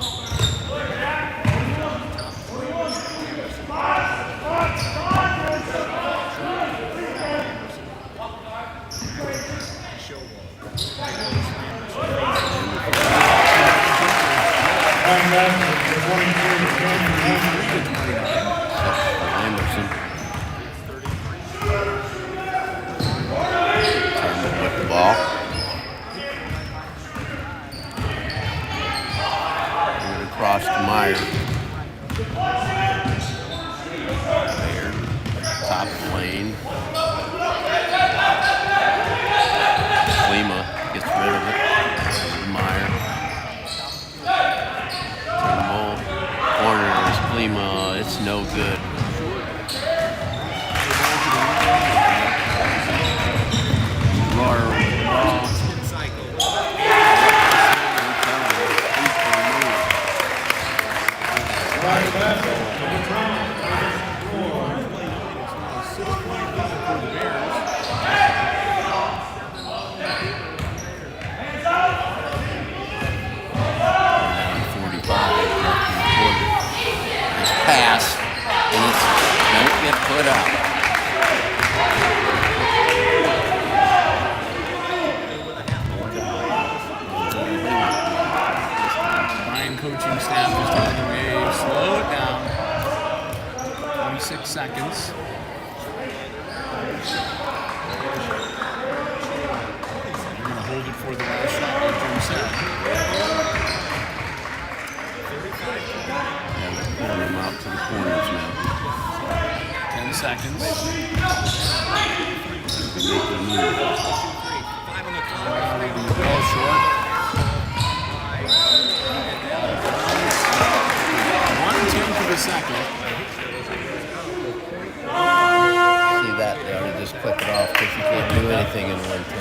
Speaker 4: Show
Speaker 1: Brian Bassett for 23, Brandon Henry.
Speaker 3: Emerson. Turnbull with the ball. Give it across to Meyer. There. Top of the lane. Lima gets rid of it. Meyer. Turnbull. Corner is Lima. It's no good. Roar with the ball.
Speaker 4: spin cycle.
Speaker 1: Brian Bassett for the Browns.
Speaker 3: Pass, and it's don't get put up.
Speaker 2: Bryan coaching staff is telling him, hey, slow it down. 26 seconds. You're going to hold it for the last shot, like Jim said.
Speaker 3: Pulling them out to the corners now.
Speaker 2: 10 seconds.
Speaker 3: Make the move.
Speaker 4: 5 on the clock.
Speaker 2: Ball short. 1/10 of a second.
Speaker 3: See that? They ought to just click it off because you can't do anything in 1/10.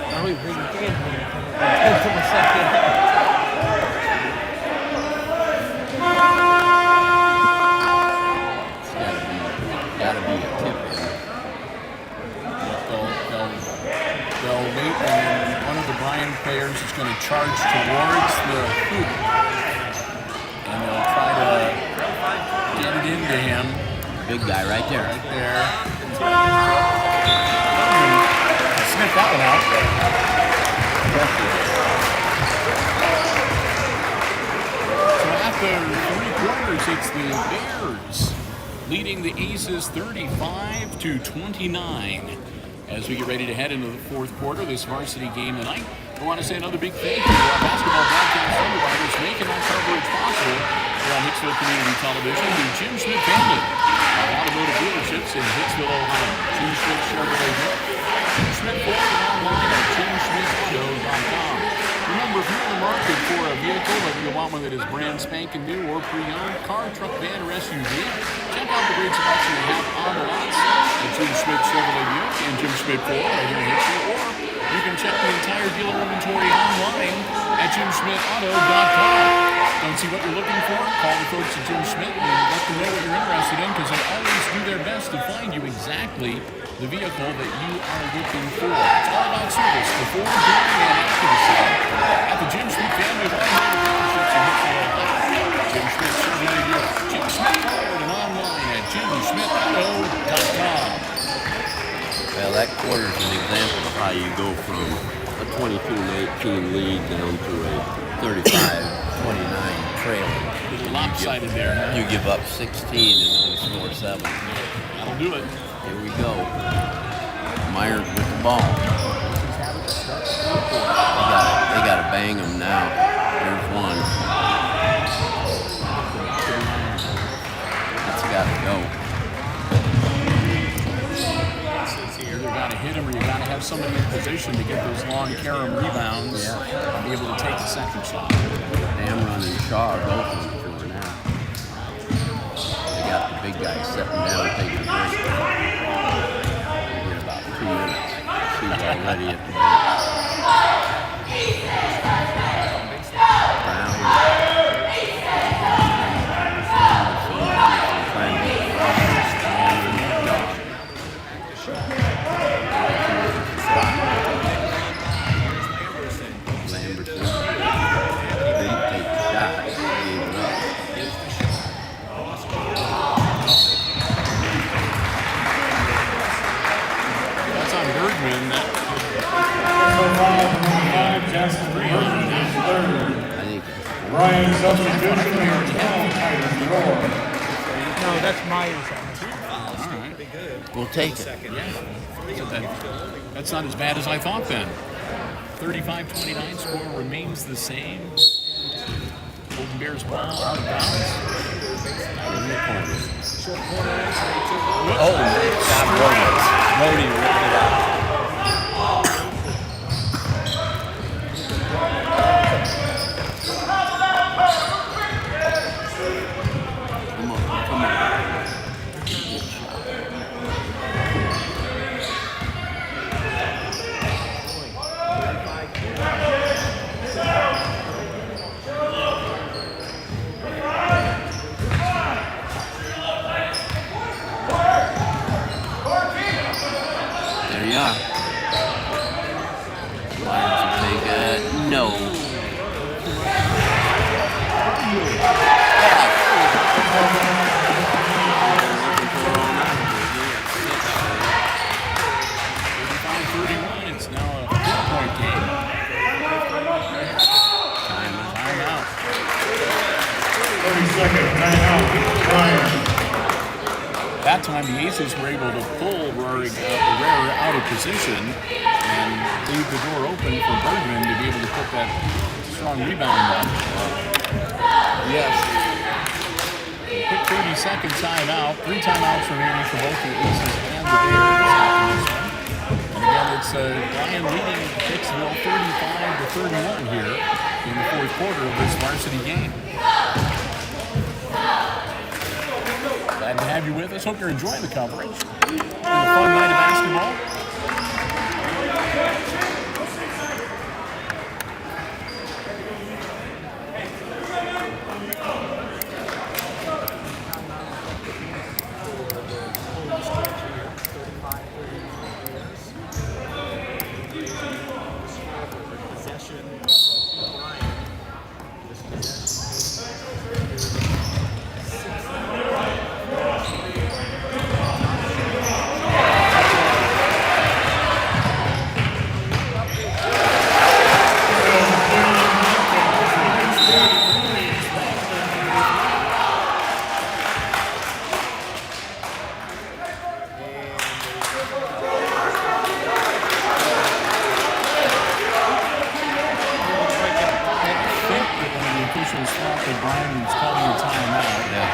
Speaker 5: Oh, we bring it in. 1/10 of a second.
Speaker 3: Gotta be a tip in.
Speaker 2: They'll wait, and then one of the Bryan players is going to charge towards the hoop. And they'll try to get it into him.
Speaker 3: Big guy right there.
Speaker 2: Right there. Sniff that one out. So after 3 quarters, it's the Bears leading the Aces 35-29. As we get ready to head into the 4th quarter, this varsity game tonight, I want to say another big thank you to our basketball broadcast underwriters making our coverage possible here on Hicksville Community Television, the Jim Schmidt family of automotive dealerships in Hicksville, Ohio. Jim Schmidt Chevrolet, Jim Schmidt Ford, and online at jimschmidtshow.com. Remember, if you're in the market for a vehicle, whether you want one that is brand spanking new or pre-owned, car, truck, van, or SUV, check out the great selection we have on the lots at Jim Schmidt Chevrolet Buick and Jim Schmidt Ford right here in Hicksville, or you can check the entire dealer inventory online at jimschmidtauto.com. Don't see what you're looking for? Call the folks at Jim Schmidt and let them know what you're interested in, because they always do their best to find you exactly the vehicle that you are looking for. It's all about service before, during, and after the sale at the Jim Schmidt family of automotive dealerships in Hicksville, Ohio. Jim Schmidt Chevrolet Buick, Jim Schmidt Ford, and online at jimschmidtauto.com.
Speaker 3: Well, that quarter is an example of how you go from a 22-18 lead down to a 35-29 trailing.
Speaker 2: Lopsided there, huh?
Speaker 3: You give up 16 and only score 7.
Speaker 2: That'll do it.
Speaker 3: Here we go. Myers with the ball. They gotta bang them now. There's one. It's gotta go.
Speaker 2: You either got to hit him or you got to have somebody in position to get those long carom rebounds and be able to take the second shot.
Speaker 3: Amron and Shaw are both on the floor now. They got the big guy sitting down taking a break. In about 2 minutes. She's already at the bench.
Speaker 1: Bryan substitution, number 12, Titus Roar.
Speaker 5: No, that's Myers.
Speaker 2: All right.
Speaker 3: We'll take it.
Speaker 2: That's not as bad as I thought then. 35-29 score remains the same. Golden Bears ball out of bounds. In the corner.
Speaker 3: Oh, got Rody ripped it out. Come on. There you are. Myers will take it. No.
Speaker 2: It's now a 4-point game. Timeout.
Speaker 1: 30-second timeout, Bryan.
Speaker 2: That time the Aces were able to pull Herrera out of position and leave the door open for Bergman to be able to put that strong rebound up.
Speaker 3: Yes.
Speaker 2: Quick 30-second timeout. 3 timeouts remaining for both the Aces and the Bears. And again, it's Bryan leading Hicksville 35-31 here in the fourth quarter of this varsity game. Glad to have you with us. Hope you're enjoying the coverage. It's been a fun night of basketball. Bryan was calling a timeout.
Speaker 3: Yeah.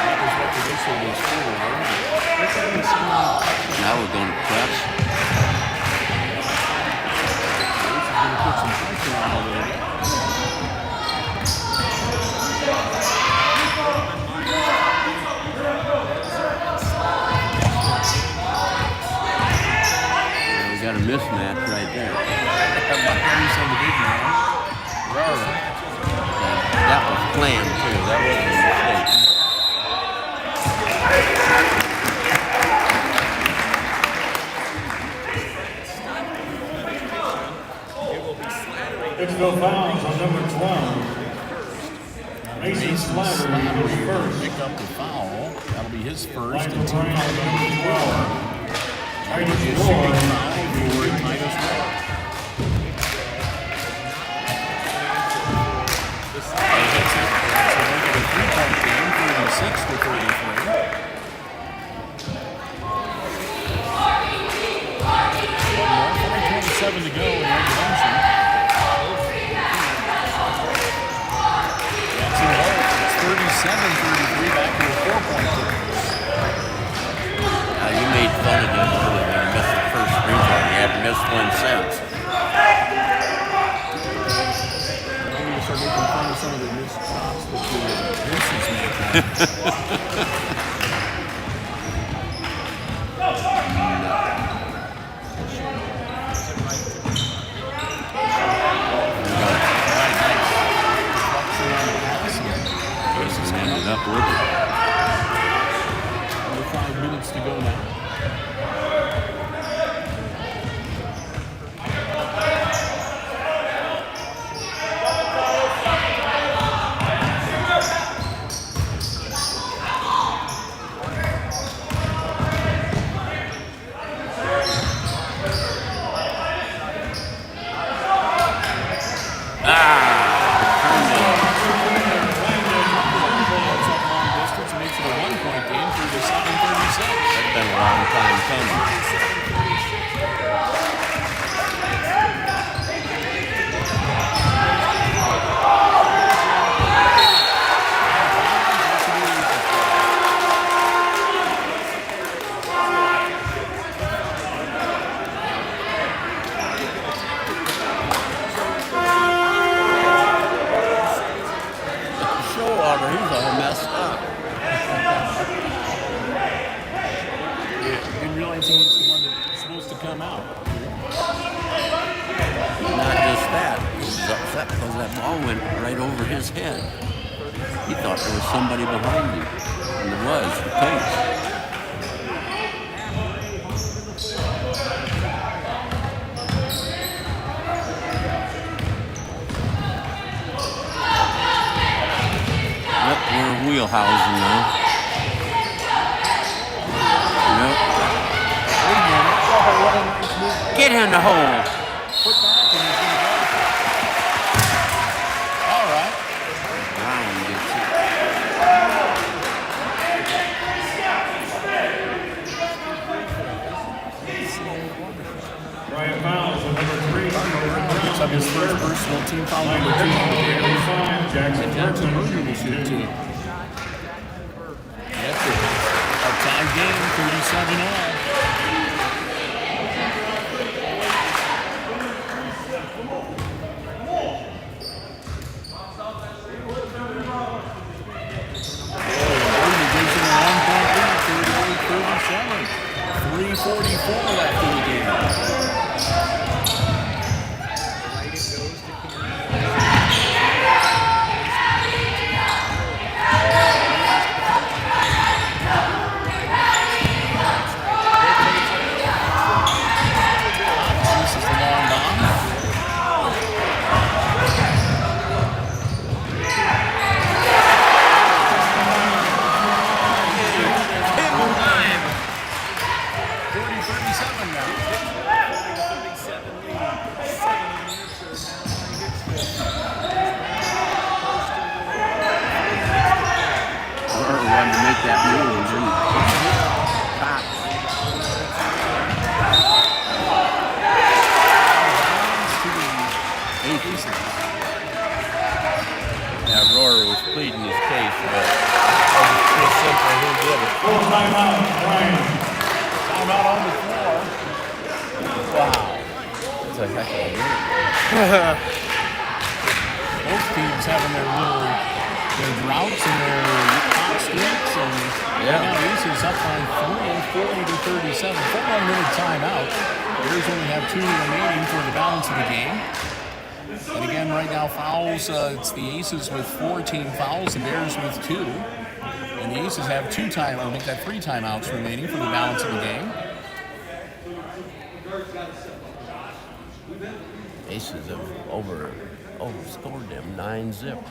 Speaker 2: That was what the whistle was for.
Speaker 3: Now we're going to press.
Speaker 2: This is going to put some pressure on a little bit.
Speaker 3: Yeah, we got a mismatch right there.
Speaker 2: Myers on the big man.
Speaker 3: That was planned too. That wasn't a mistake.
Speaker 1: Hicksville fouls on number 12. Mason Slattery is first.
Speaker 2: Pick up the foul. That'll be his first.
Speaker 1: Michael
Speaker 2: And
Speaker 1: Bryan on number 12. Titus
Speaker 2: Titus
Speaker 1: Roar.
Speaker 2: To go in regulation. That's in both. It's 37-33 back to a 4-point game.
Speaker 3: You made fun of him earlier when he missed the first free throw. He hadn't missed one since.
Speaker 2: I'm going to start making fun of some of the missed shots that the Vincent's making.
Speaker 3: Up with it.
Speaker 2: Under 5 minutes to go now.
Speaker 3: Ah! long time coming. He's all messed up.
Speaker 2: Didn't realize he was the one that was supposed to come out.
Speaker 3: Not just that, he was upset because that ball went right over his head. He thought there was somebody behind him, and there was, the coach. Yep, we're wheelhousing now. Yep. Get in the hole.
Speaker 2: All right.
Speaker 3: Bryan gets it.
Speaker 1: Bryan fouls on number 3.
Speaker 2: Picks up his first personal team foul, number 2.
Speaker 1: Jackson
Speaker 2: Jackson
Speaker 1: Bergman
Speaker 2: Bergman will shoot 2. That's it. A tie game, 37-all. Bergman gives him a 1-point lead, 38-37. 3:44 left in the game. This is the long bomb. Time. 30-37 now.
Speaker 3: Burr wanted to make that move, and then Cox. Yeah, Roar was pleading his case, but it was pretty simple who did it.
Speaker 1: Full timeout, Bryan.
Speaker 2: Timeout on the floor.
Speaker 3: Wow. That's a heck of a move.
Speaker 2: Both teams having their droughts and their hot streaks, and now Aces up by 40-37. 4 minute timeout. Bears only have 2 remaining for the balance of the game. And again, right now, fouls, it's the Aces with 4 team fouls, the Bears with 2. And the Aces have 2 timeouts, make that 3 timeouts remaining for the balance of the game.
Speaker 3: Aces have overscored them 9-0.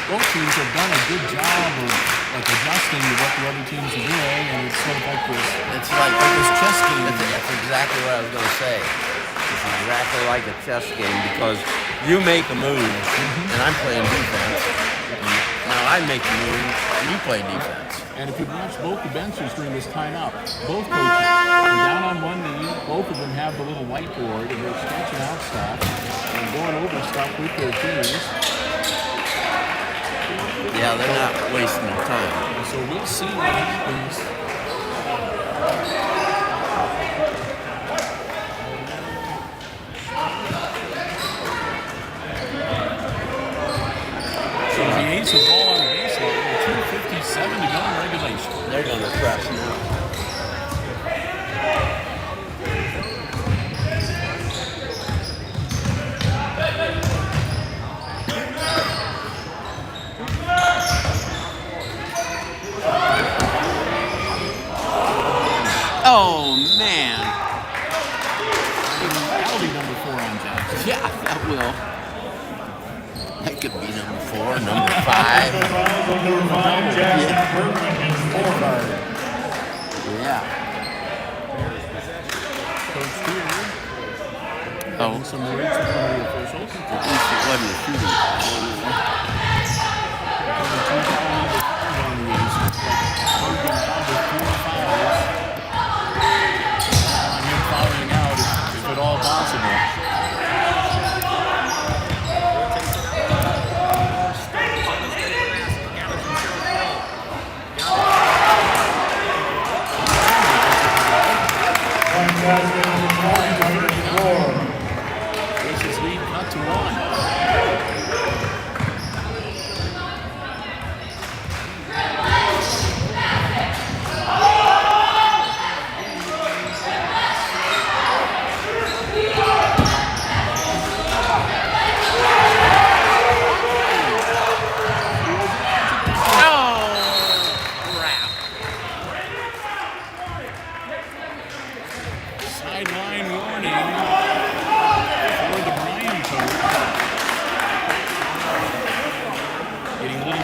Speaker 2: Both teams have done a good job of adjusting to what the other teams are doing, and it's sort of like this.
Speaker 3: It's like
Speaker 2: this chess game.
Speaker 3: That's exactly what I was going to say. It's exactly like a chess game because you make a move, and I'm playing defense. Now I make a move, and you play defense.
Speaker 2: And if you watch both the benches during this timeout, both coaches are down on one knee. Both of them have the little whiteboard, and they're sketching out stuff and going over stuff with their teams.
Speaker 3: Yeah, they're not wasting their time.
Speaker 2: And so we'll see what happens. So the Aces ball on the baseline with 2:57 to go in regulation.
Speaker 3: They're going to press now. Oh, man.
Speaker 2: That'll be number 4 on Jackson.
Speaker 3: Yeah, that will. That could be number 4, number 5.
Speaker 1: Number 5, Jackson Bergman is 4.
Speaker 3: Yeah.
Speaker 2: Coach Steele.
Speaker 3: Oh,
Speaker 2: Some words from the officials.
Speaker 3: at least it wasn't a shooting.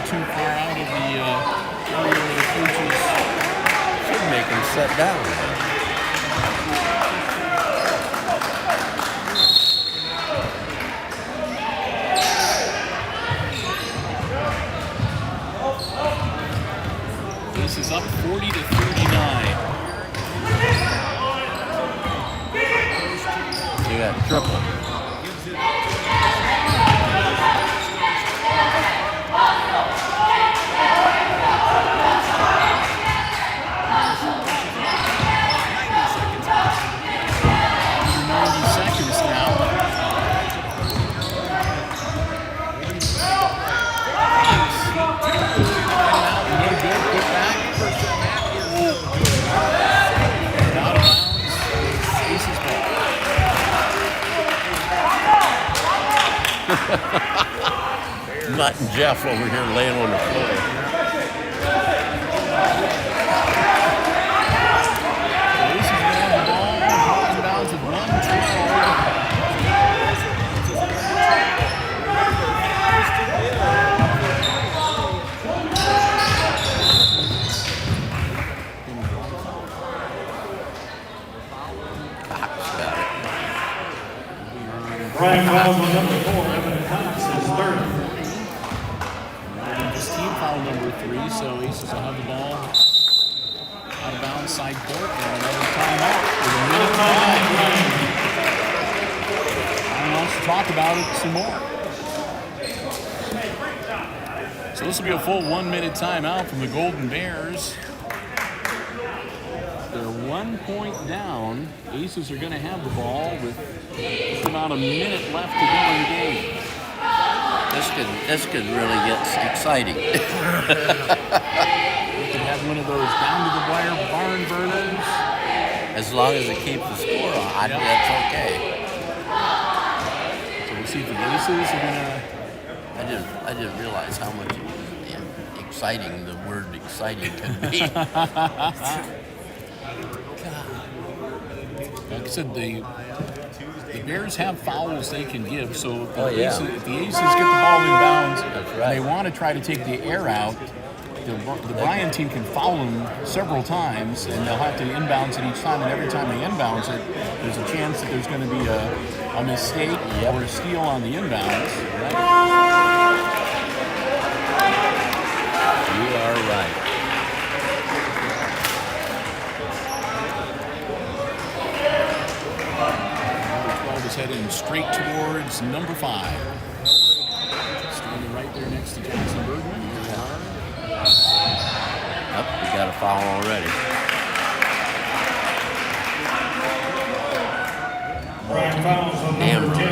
Speaker 2: too far out of the area where the coaches
Speaker 3: Should make him sit down.
Speaker 2: This is up 40 to 39.
Speaker 3: You got triple. Mutt and Jeff over here laying on the floor.
Speaker 1: Bryan fouls on number 4, Evan Cox is third.
Speaker 2: His team foul number 3, so Aces will have the ball out of bounds, side court, and another timeout with a minute time. Bryan wants to talk about it some more. So this will be a full 1 minute timeout from the Golden Bears. They're 1 point down. Aces are going to have the ball with just about a minute left to go in the game.
Speaker 3: This could really get exciting.
Speaker 2: We could have one of those down to the wire barn burners.
Speaker 3: As long as it keeps the score on, that's okay.
Speaker 2: So we'll see if the Aces are going to...
Speaker 3: I didn't realize how much exciting the word exciting can be.
Speaker 2: Like I said, the Bears have fouls they can give, so if the Aces get the ball in bounds, and they want to try to take the air out, the Bryan team can foul them several times, and they'll have to inbounds it each time, and every time they inbounds it, there's a chance that there's going to be a mistake or a steal on the inbounds.
Speaker 3: You are right.
Speaker 2: Is heading straight towards number 5. Standing right there next to Jackson Bergman.
Speaker 3: Yep, we got a foul already.
Speaker 1: Bryan fouls on number 10.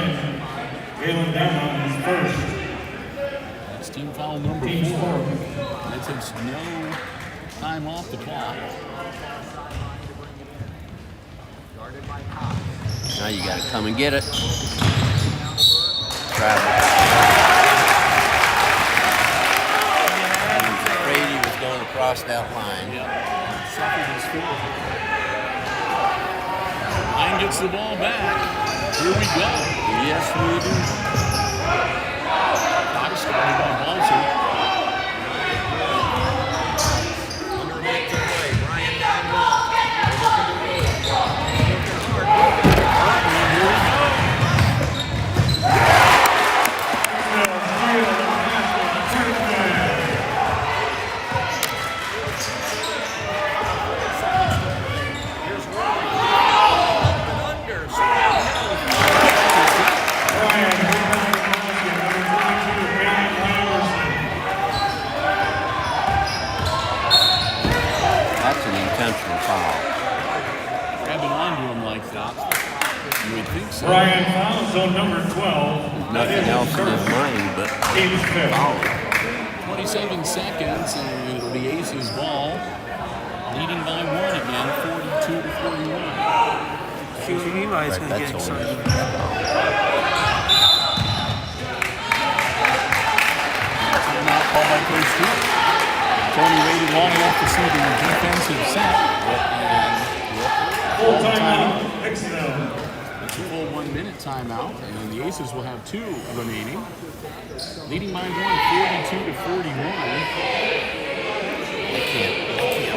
Speaker 1: Galen Damon is first.
Speaker 2: That's team foul number 4. That takes no time off the clock.
Speaker 3: Now you got to come and get it. Travel. I was afraid he was going across that line.
Speaker 2: Suffered his foot. Bryan gets the ball back. Here we go.
Speaker 3: Yes, we do.
Speaker 2: Clock started by Balzer.
Speaker 4: Underneath the play. Bryan down low.
Speaker 3: That's an intentional foul.
Speaker 2: Grabbing onto him like that. You would think so.
Speaker 1: Bryan fouls on number 12.
Speaker 3: Nothing else in his mind but foul.
Speaker 2: 27 seconds, and it'll be Aces ball. Leading by 1 again, 42 to 41.
Speaker 5: Eli's going to get
Speaker 3: That's
Speaker 5: excited.
Speaker 2: Timeout called by Coach Stewart. Tony waited long enough to see the defensive set.
Speaker 1: Full timeout, Hicksville.
Speaker 2: full 1 minute timeout, and the Aces will have 2 remaining. Leading by 1, 42 to 41.
Speaker 3: I can't believe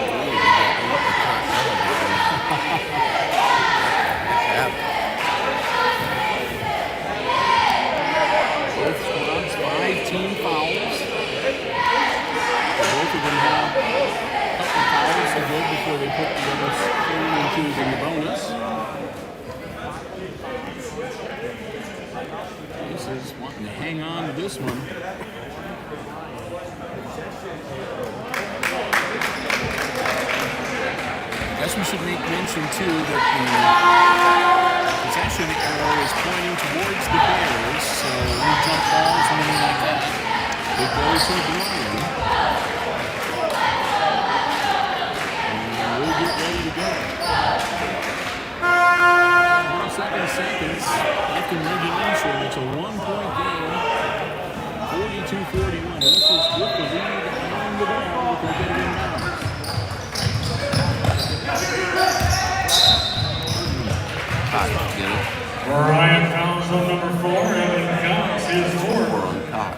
Speaker 2: Both squads, 5 team fouls. Both of them have a couple fouls to go before they put the other 3 and 2s in the bonus. Aces wanting to hang on to this one. I guess we should make mention too that the possession arrow is pointing towards the Bears, so any jump balls or anything like that, they go to Bryan. And we'll get ready to go. 27 seconds left in regulation. It's a 1-point game. 42-41. This is with the lead on the ball. We're going to get it in bounds.
Speaker 1: Bryan fouls on number 4, and counts his 4.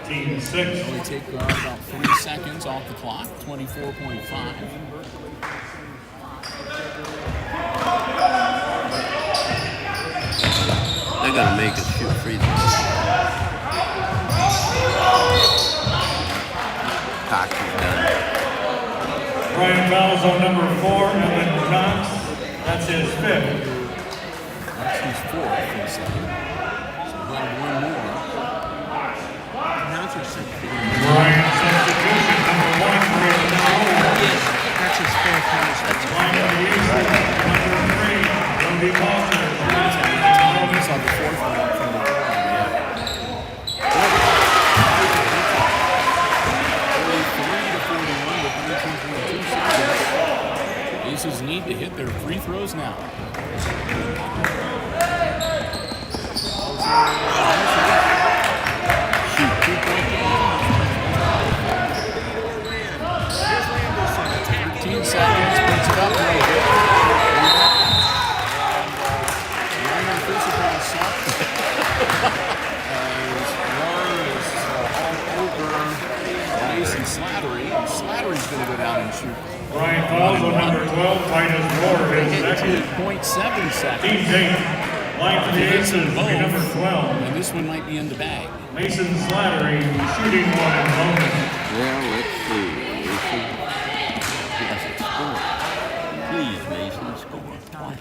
Speaker 1: Team 6.
Speaker 2: Only take about 3 seconds off the clock. 24.5.
Speaker 3: They're going to make us shoot free throws. Cox is done.
Speaker 1: Bryan fouls on number 4, and Cox. That's his 5th.
Speaker 2: That's his 4th for the second. So we'll have 1 more.
Speaker 5: Announcer said
Speaker 1: Bryan substitution number 1 for
Speaker 5: yes, that's his 5th.
Speaker 1: line of the Aces, number 3, Cody Walker.
Speaker 2: He saw the 4th one up from the board. Aces need to hit their free throws now. Shoot, 2-point game. 13 seconds, puts it up a little bit. Ryan physical assault. As Warren is all over Mason Slattery. Slattery's going to go down and shoot.
Speaker 1: Bryan fouls on number 12, Titus Rohr, his second.
Speaker 2: 0.7 seconds.
Speaker 1: Team 8. Line for the Aces, number 12.
Speaker 2: And this one might be in the bag.
Speaker 1: Mason Slattery shooting 1 in bonus.
Speaker 3: Well, let's see. He doesn't score. Please, Mason, score twice.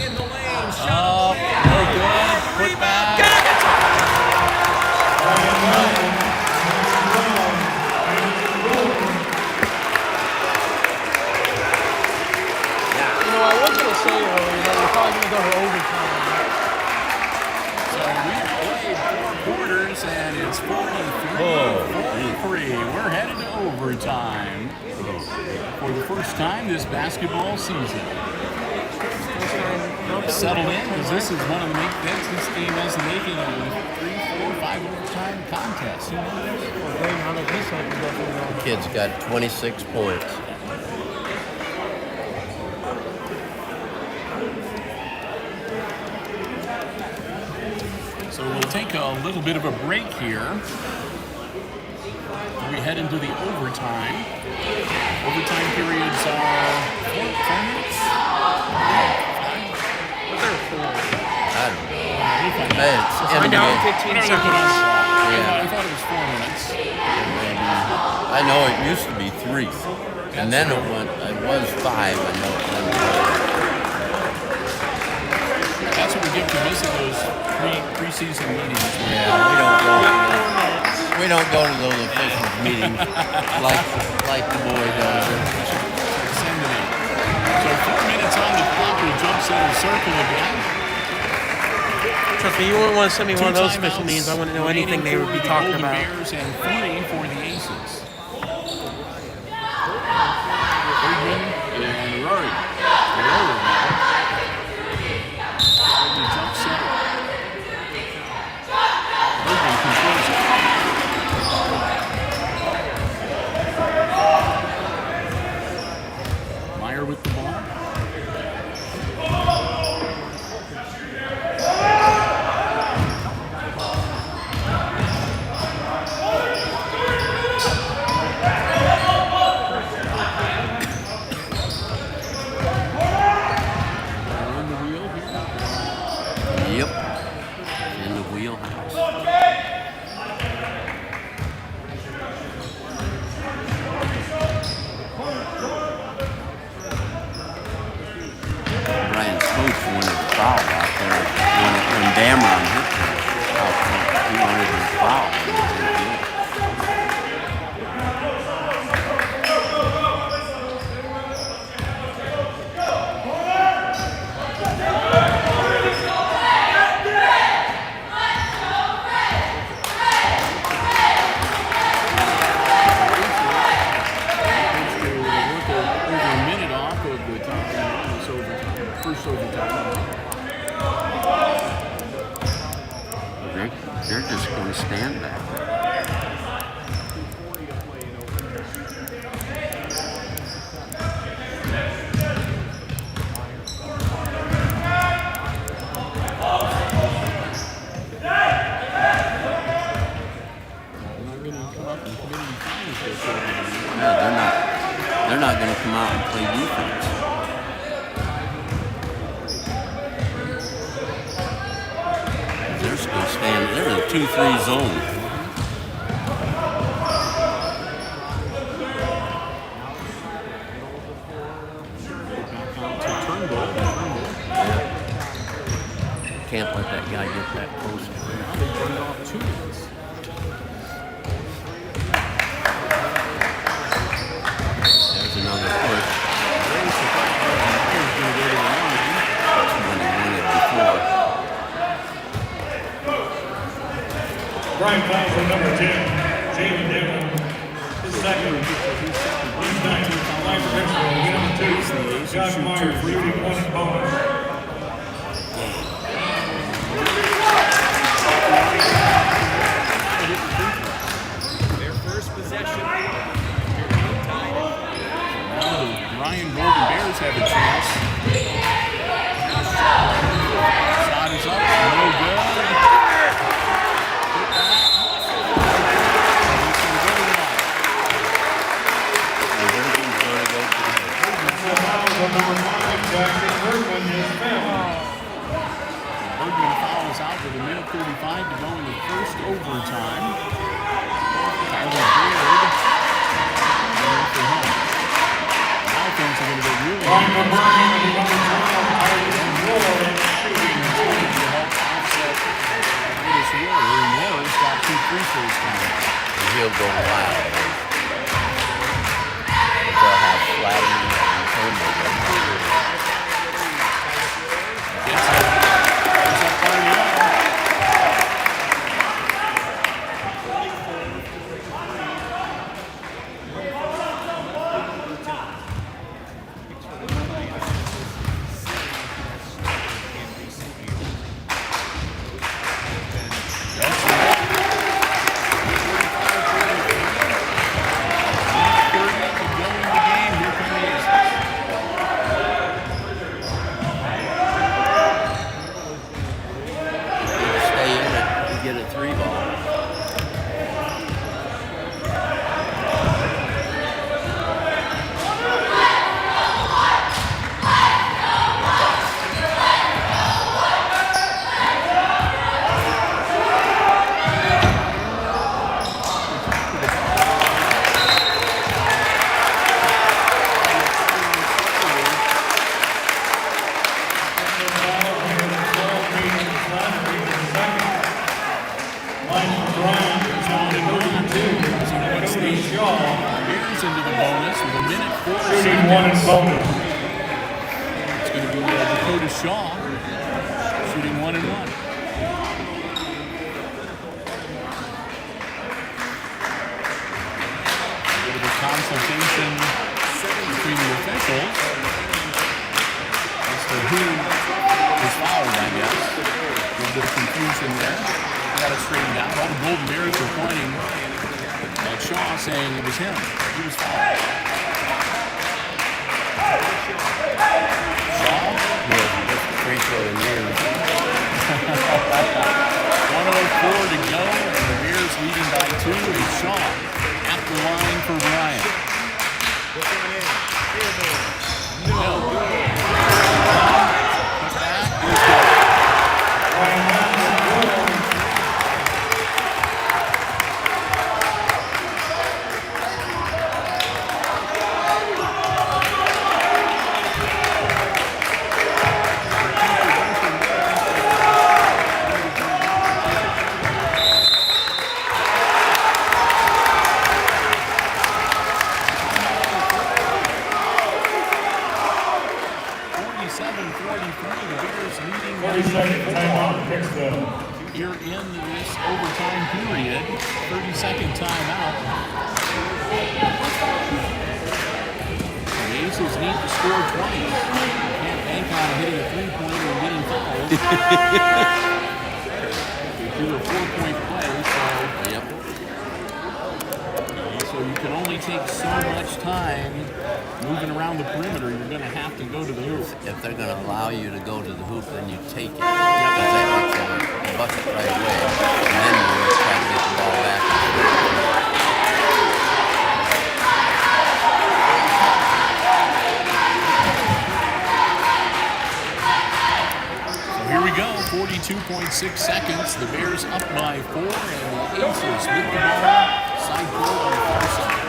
Speaker 4: In the lane, shot.
Speaker 2: Oh, no good. Put back.
Speaker 5: I was going to say earlier that we're probably going to go to overtime.
Speaker 2: So we played 4 quarters and it's 43. We're headed to overtime for the first time this basketball season. Settled in because this is one of the this game has the making of a 3, 4, 5 overtime contest. You know this?
Speaker 3: The kid's got 26 points.
Speaker 2: So we'll take a little bit of a break here. We head into the overtime. Overtime periods are 4 minutes.
Speaker 3: I don't know.
Speaker 2: We'll
Speaker 3: It's
Speaker 5: Find out in 15
Speaker 2: Whatever they put
Speaker 5: seconds.
Speaker 2: on the clock.
Speaker 3: Yeah.
Speaker 2: I thought it was 4 minutes.
Speaker 3: maybe. I know it used to be 3. And then it was 5. I know it went
Speaker 2: That's what we get for missing those preseason meetings.
Speaker 3: Yeah, we don't go to those official meetings like the boy does.
Speaker 2: Send it in. So 4 minutes on the clock. We'll jump center circle again.
Speaker 5: Trust me, you wouldn't want to send me one of those
Speaker 2: Two
Speaker 5: special
Speaker 2: timeouts
Speaker 5: meetings. I wouldn't know
Speaker 2: remaining
Speaker 5: anything they would
Speaker 2: for
Speaker 5: be
Speaker 2: the
Speaker 5: talking
Speaker 2: Golden
Speaker 5: about.
Speaker 2: Bears and 3 for the Aces. Friedman and Rory. Jump center. Friedman controls it.
Speaker 3: wanted to foul out there when Dameron hit him. He wanted to foul. And he didn't do it. They're just going to stand back. Yeah, they're not going to come out and play defense. They're just going to stand. They're in a 2-3 zone. Can't let that guy get that close. There's another push. That's when he won it before.
Speaker 1: Bryan fouls on number 10, Jamie Dillon. His second. He's ninth. Line for Hicksville. Number 2, Josh Myers, shooting 1 bonus.
Speaker 4: Their first possession.
Speaker 2: Now the Bryan Golden Bears have a chance. Shot is up, no good.
Speaker 1: Number 5, Jackson Bergman is fouled.
Speaker 2: Bergman fouls out with 1:35 to go in the first overtime. Tyler Beard. For him. Now things are going to get really
Speaker 1: Ryan Bergman and number 12, Tyler Moore, shooting
Speaker 2: to help offset Titus Ward. And Moore's got 2 free throws coming.
Speaker 3: He'll go wild. They'll have Flattery and Turnbull. Get a 3 ball.
Speaker 2: Into the bonus with 1:04
Speaker 1: shooting 1 in bonus.
Speaker 2: It's going to be Dakota Shaw shooting 1 and 1. A bit of a consultation between the officials as to who was fouled, I guess. A little bit of confusion there. Got it straightened out. All the Golden Bears are pointing at Shaw, saying it was him. He was fouled. Shaw?
Speaker 3: Yeah, that's the free throw in there.
Speaker 2: 1:04 to go, and the Bears leading by 2. And Shaw at the line for Bryan. The Bears leading
Speaker 1: 30-second timeout, Hicksville.
Speaker 2: here in this overtime period. 30-second timeout. The Aces need to score 20. Can't bank on hitting a three-pointer and getting fouled. They do a 4-point play, so you can only take so much time moving around the perimeter. You're going to have to go to the hoop.
Speaker 3: If they're going to allow you to go to the hoop, then you take it. Because that makes it a bucket right away. And then you try to get the ball back.
Speaker 2: So here we go, 42.6 seconds. The Bears up by 4, and the Aces with the ball. Side goal on the far side.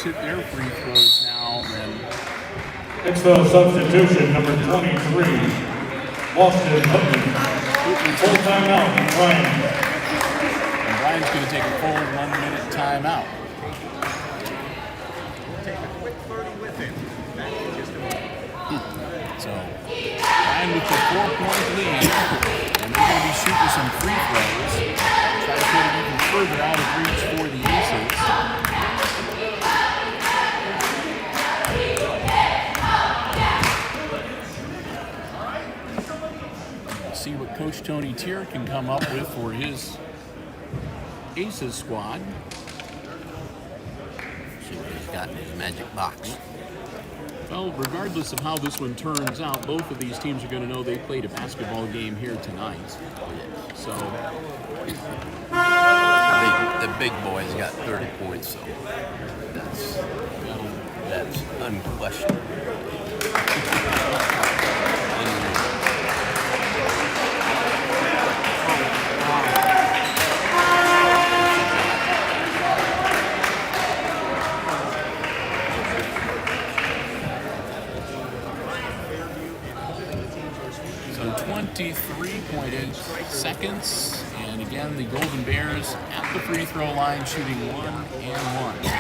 Speaker 2: Hit their free throws now, then
Speaker 1: Hicksville substitution, number 23, Boston Hutton. Full timeout, Bryan.
Speaker 2: And Bryan's going to take a full 1-minute timeout.
Speaker 4: Take a quick 30 with him. Back in just a minute.
Speaker 2: So Bryan with the 4-point lead, and they're going to be shooting some free throws. Try to put it even further out of reach for the Aces. See what Coach Tony Tier can come up with for his Aces squad.
Speaker 3: See what he's got in his magic box.
Speaker 2: Well, regardless of how this one turns out, both of these teams are going to know they played a basketball game here tonight. So
Speaker 3: The big boy's got 30 points, so that's unquestionable.
Speaker 2: So 23.8 seconds, and again the Golden Bears at the free throw line shooting 1 and
Speaker 3: 1.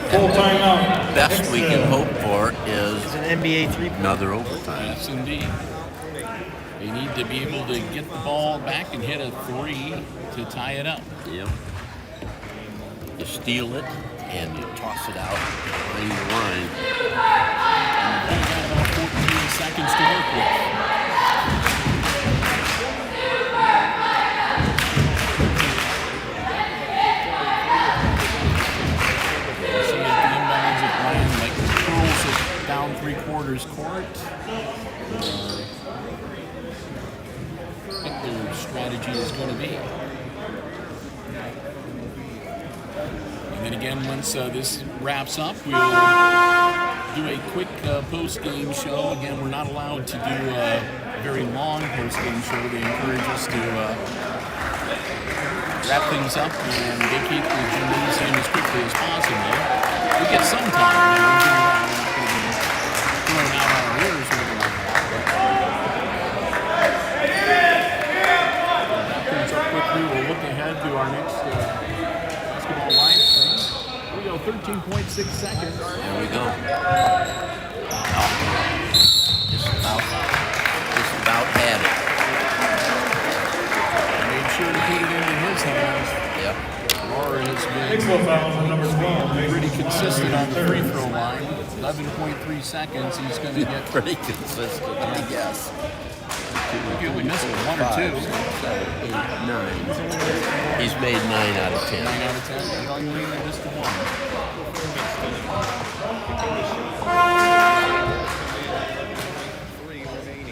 Speaker 1: Full timeout.
Speaker 3: Best we can hope for is
Speaker 5: It's an NBA 3
Speaker 3: another overtime.
Speaker 2: Yes, indeed. They need to be able to get the ball back and hit a 3 to tie it up.
Speaker 3: Yep. You steal it and you toss it out behind the line.
Speaker 2: And they've got about 14 seconds to work with. See at the inbounds of Bryan, like curls it down 3/4 court. What their strategy is going to be. And then again, once this wraps up, we'll do a quick post-game show. Again, we're not allowed to do a very long post-game show. They encourage us to wrap things up and vacate the gymnasium as quickly as possible. We get some time. We're not going to be throwing out our ears or anything like that. Wrap things up quickly. We'll look ahead to our next 14.6 seconds.
Speaker 3: There we go. Just about had it.
Speaker 2: Made sure to put it into his hands.
Speaker 3: Yep.
Speaker 2: Roar has been
Speaker 1: Hicksville fouls on number 12.
Speaker 2: pretty consistent on the free throw line. 11.3 seconds. He's going to get
Speaker 3: Pretty consistent, I guess.
Speaker 2: He only missed one or two.
Speaker 3: 5, 6, 7, 8, 9. He's made 9 out of 10.
Speaker 2: 9 out of 10. He only missed one.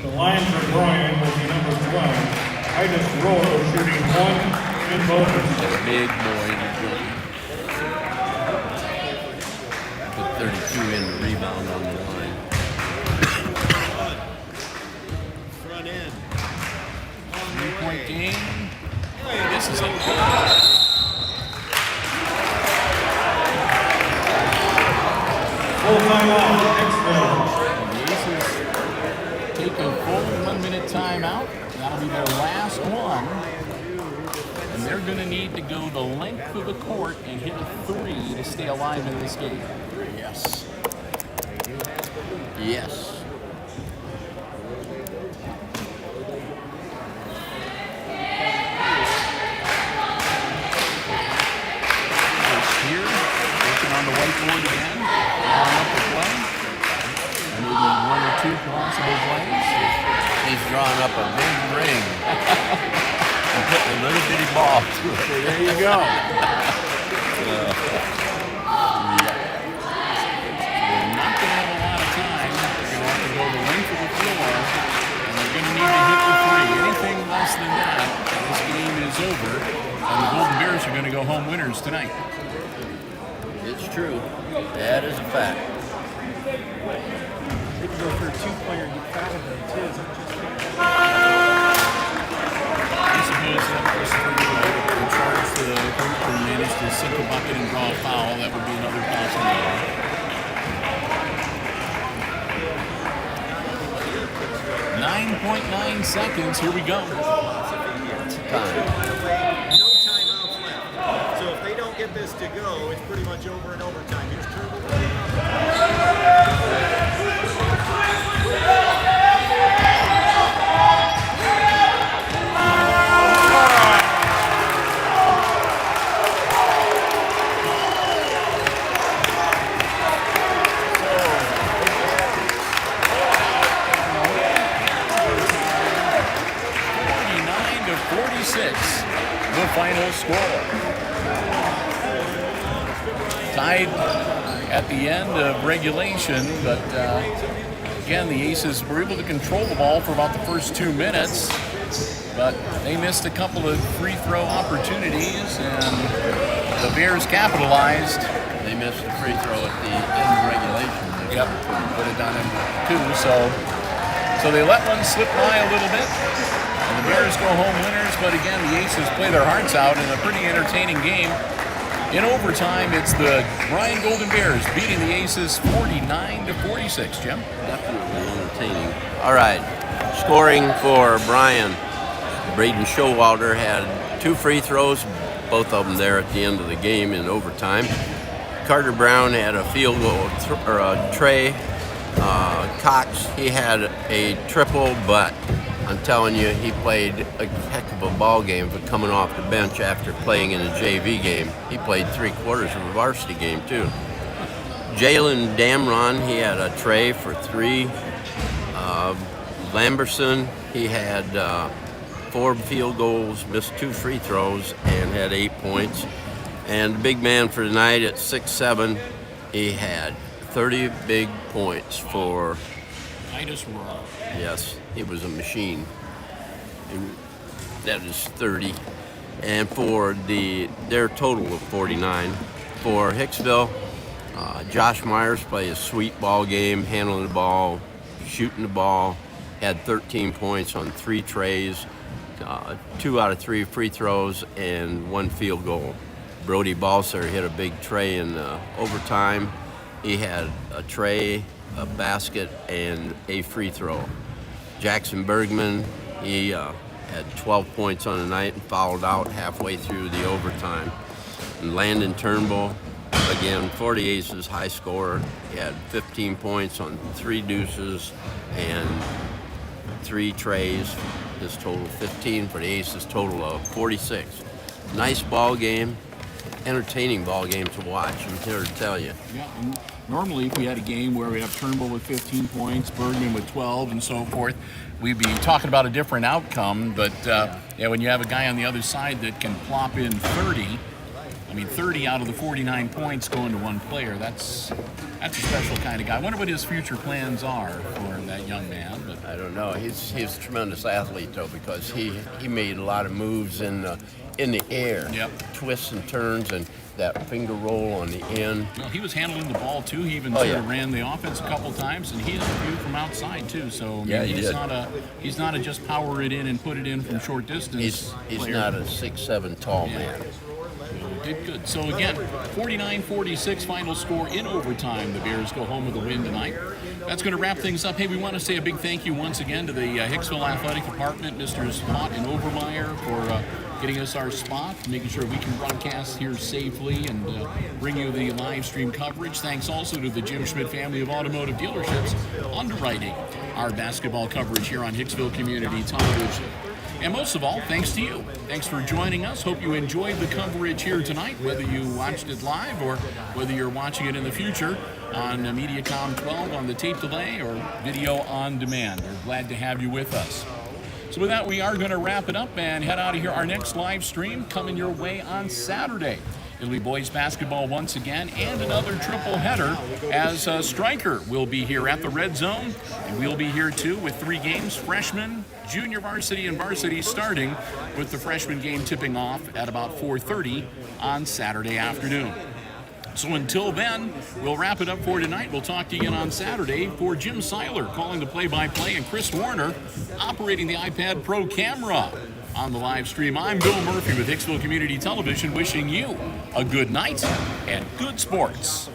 Speaker 1: The line for Bryan will be number 12. Titus Rohr shooting 1 in bonus.
Speaker 3: Big boy in the building. Put 32 in the rebound on the line.
Speaker 4: Front end.
Speaker 2: 3-point game. This is it.
Speaker 1: Full timeout, Hicksville.
Speaker 2: The Aces take a full 1 minute timeout. That'll be their last one. And they're going to need to go the length of the court and hit a 3 to stay alive in this game.
Speaker 3: Yes. Yes.
Speaker 2: Here, working on the whiteboard again. Drawing up the play. Maybe 1 or 2 possible plays.
Speaker 3: He's drawing up a big ring. And putting a little bitty ball to it.
Speaker 2: There you go.
Speaker 3: Yeah.
Speaker 2: They're not going to have a lot of time. They're going to have to go the length of the floor, and they're going to need to hit the 3. Anything less than that, this game is over, and the Golden Bears are going to go home winners tonight.
Speaker 3: It's true. That is a fact.
Speaker 5: They can go for a 2-pointer and get fouled them too.
Speaker 2: I suppose that was in charge the group who managed to sink a bucket and draw a foul. That would be another possibility. 9.9 seconds. Here we go.
Speaker 3: Time.
Speaker 4: No timeouts left. So if they don't get this to go, it's pretty much over in overtime. Here's Turnbull.
Speaker 2: The final score. Tied at the end of regulation, but again, the Aces were able to control the ball for about the first 2 minutes, but they missed a couple of free throw opportunities, and the Bears capitalized.
Speaker 3: They missed a free throw at the end of regulation.
Speaker 2: Yep, would have done it too, so they let one slip by a little bit. And the Bears go home winners, but again, the Aces play their hearts out in a pretty entertaining game. In overtime, it's the Bryan Golden Bears beating the Aces 49-46, Jim.
Speaker 3: Definitely entertaining. All right, scoring for Bryan. Braden Showalter had 2 free throws, both of them there at the end of the game in overtime. Carter Brown had a field goal, Trey Cox, he had a triple, but I'm telling you, he played a heck of a ball game for coming off the bench after playing in a JV game. He played 3/4 of a varsity game too. Jalen Damron, he had a tray for 3. Lamberson, he had 4 field goals, missed 2 free throws, and had 8 points. And the big man for tonight at 6'7", he had 30 big points for.
Speaker 2: Titus Rohr.
Speaker 3: Yes, he was a machine. That is 30. And for their total of 49. For Hicksville, Josh Myers played a sweet ball game, handling the ball, shooting the ball, had 13 points on 3 trays, 2 out of 3 free throws, and 1 field goal. Brody Balser hit a big tray in overtime. He had a tray, a basket, and a free throw. Jackson Bergman, he had 12 points on the night and fouled out halfway through the overtime. And Landon Turnbull, Again, 40 aces, high score. He had 15 points on 3 deuces and 3 trays. His total 15 for the aces, total of 46. Nice ball game, entertaining ball game to watch, I'm here to tell you.
Speaker 2: Yeah, and normally if we had a game where we have Turnbull with 15 points, Bergman with 12 and so forth, we'd be talking about a different outcome. But yeah, when you have a guy on the other side that can plop in 30, I mean 30 out of the 49 points going to one player, that's a special kind of guy. I wonder what his future plans are for that young man. But
Speaker 3: I don't know. He's a tremendous athlete though, because he made a lot of moves in the air.
Speaker 2: Yep.
Speaker 3: Twists and turns and that finger roll on the end.
Speaker 2: well, he was handling the ball too. He even sort of ran the offense a couple times, and he has a view from outside too. So I mean,
Speaker 3: Yeah, he did.
Speaker 2: he's not a just power it in and put it in from short distance.
Speaker 3: He's
Speaker 2: player.
Speaker 3: not a 6'7" tall man.
Speaker 2: Did good. So again, 49-46 final score in overtime. The Bears go home with a win tonight. That's going to wrap things up. Hey, we want to say a big thank you once again to the Hicksville Athletic Department, Mr. Spot and Overmeyer, for getting us our spot, making sure we can broadcast here safely and bring you the live stream coverage. Thanks also to the Jim Schmidt family of automotive dealerships underwriting our basketball coverage here on Hicksville Community Television. And most of all, thanks to you. Thanks for joining us. Hope you enjoyed the coverage here tonight, whether you watched it live or whether you're watching it in the future on Mediacom 12 on the tape delay or video on demand. We're glad to have you with us. So with that, we are going to wrap it up and head out of here. Our next live stream coming your way on Saturday. It'll be boys basketball once again and another triple header as Stryker will be here at the Red Zone. And we'll be here too with 3 games, freshman, junior varsity, and varsity, starting with the freshman game tipping off at about 4:30 on Saturday afternoon. So until then, we'll wrap it up for tonight. We'll talk to you again on Saturday. For Jim Seiler calling the play-by-play and Chris Warner operating the iPad Pro camera on the live stream, I'm Bill Murphy with Hicksville Community Television, wishing you a good night and good sports.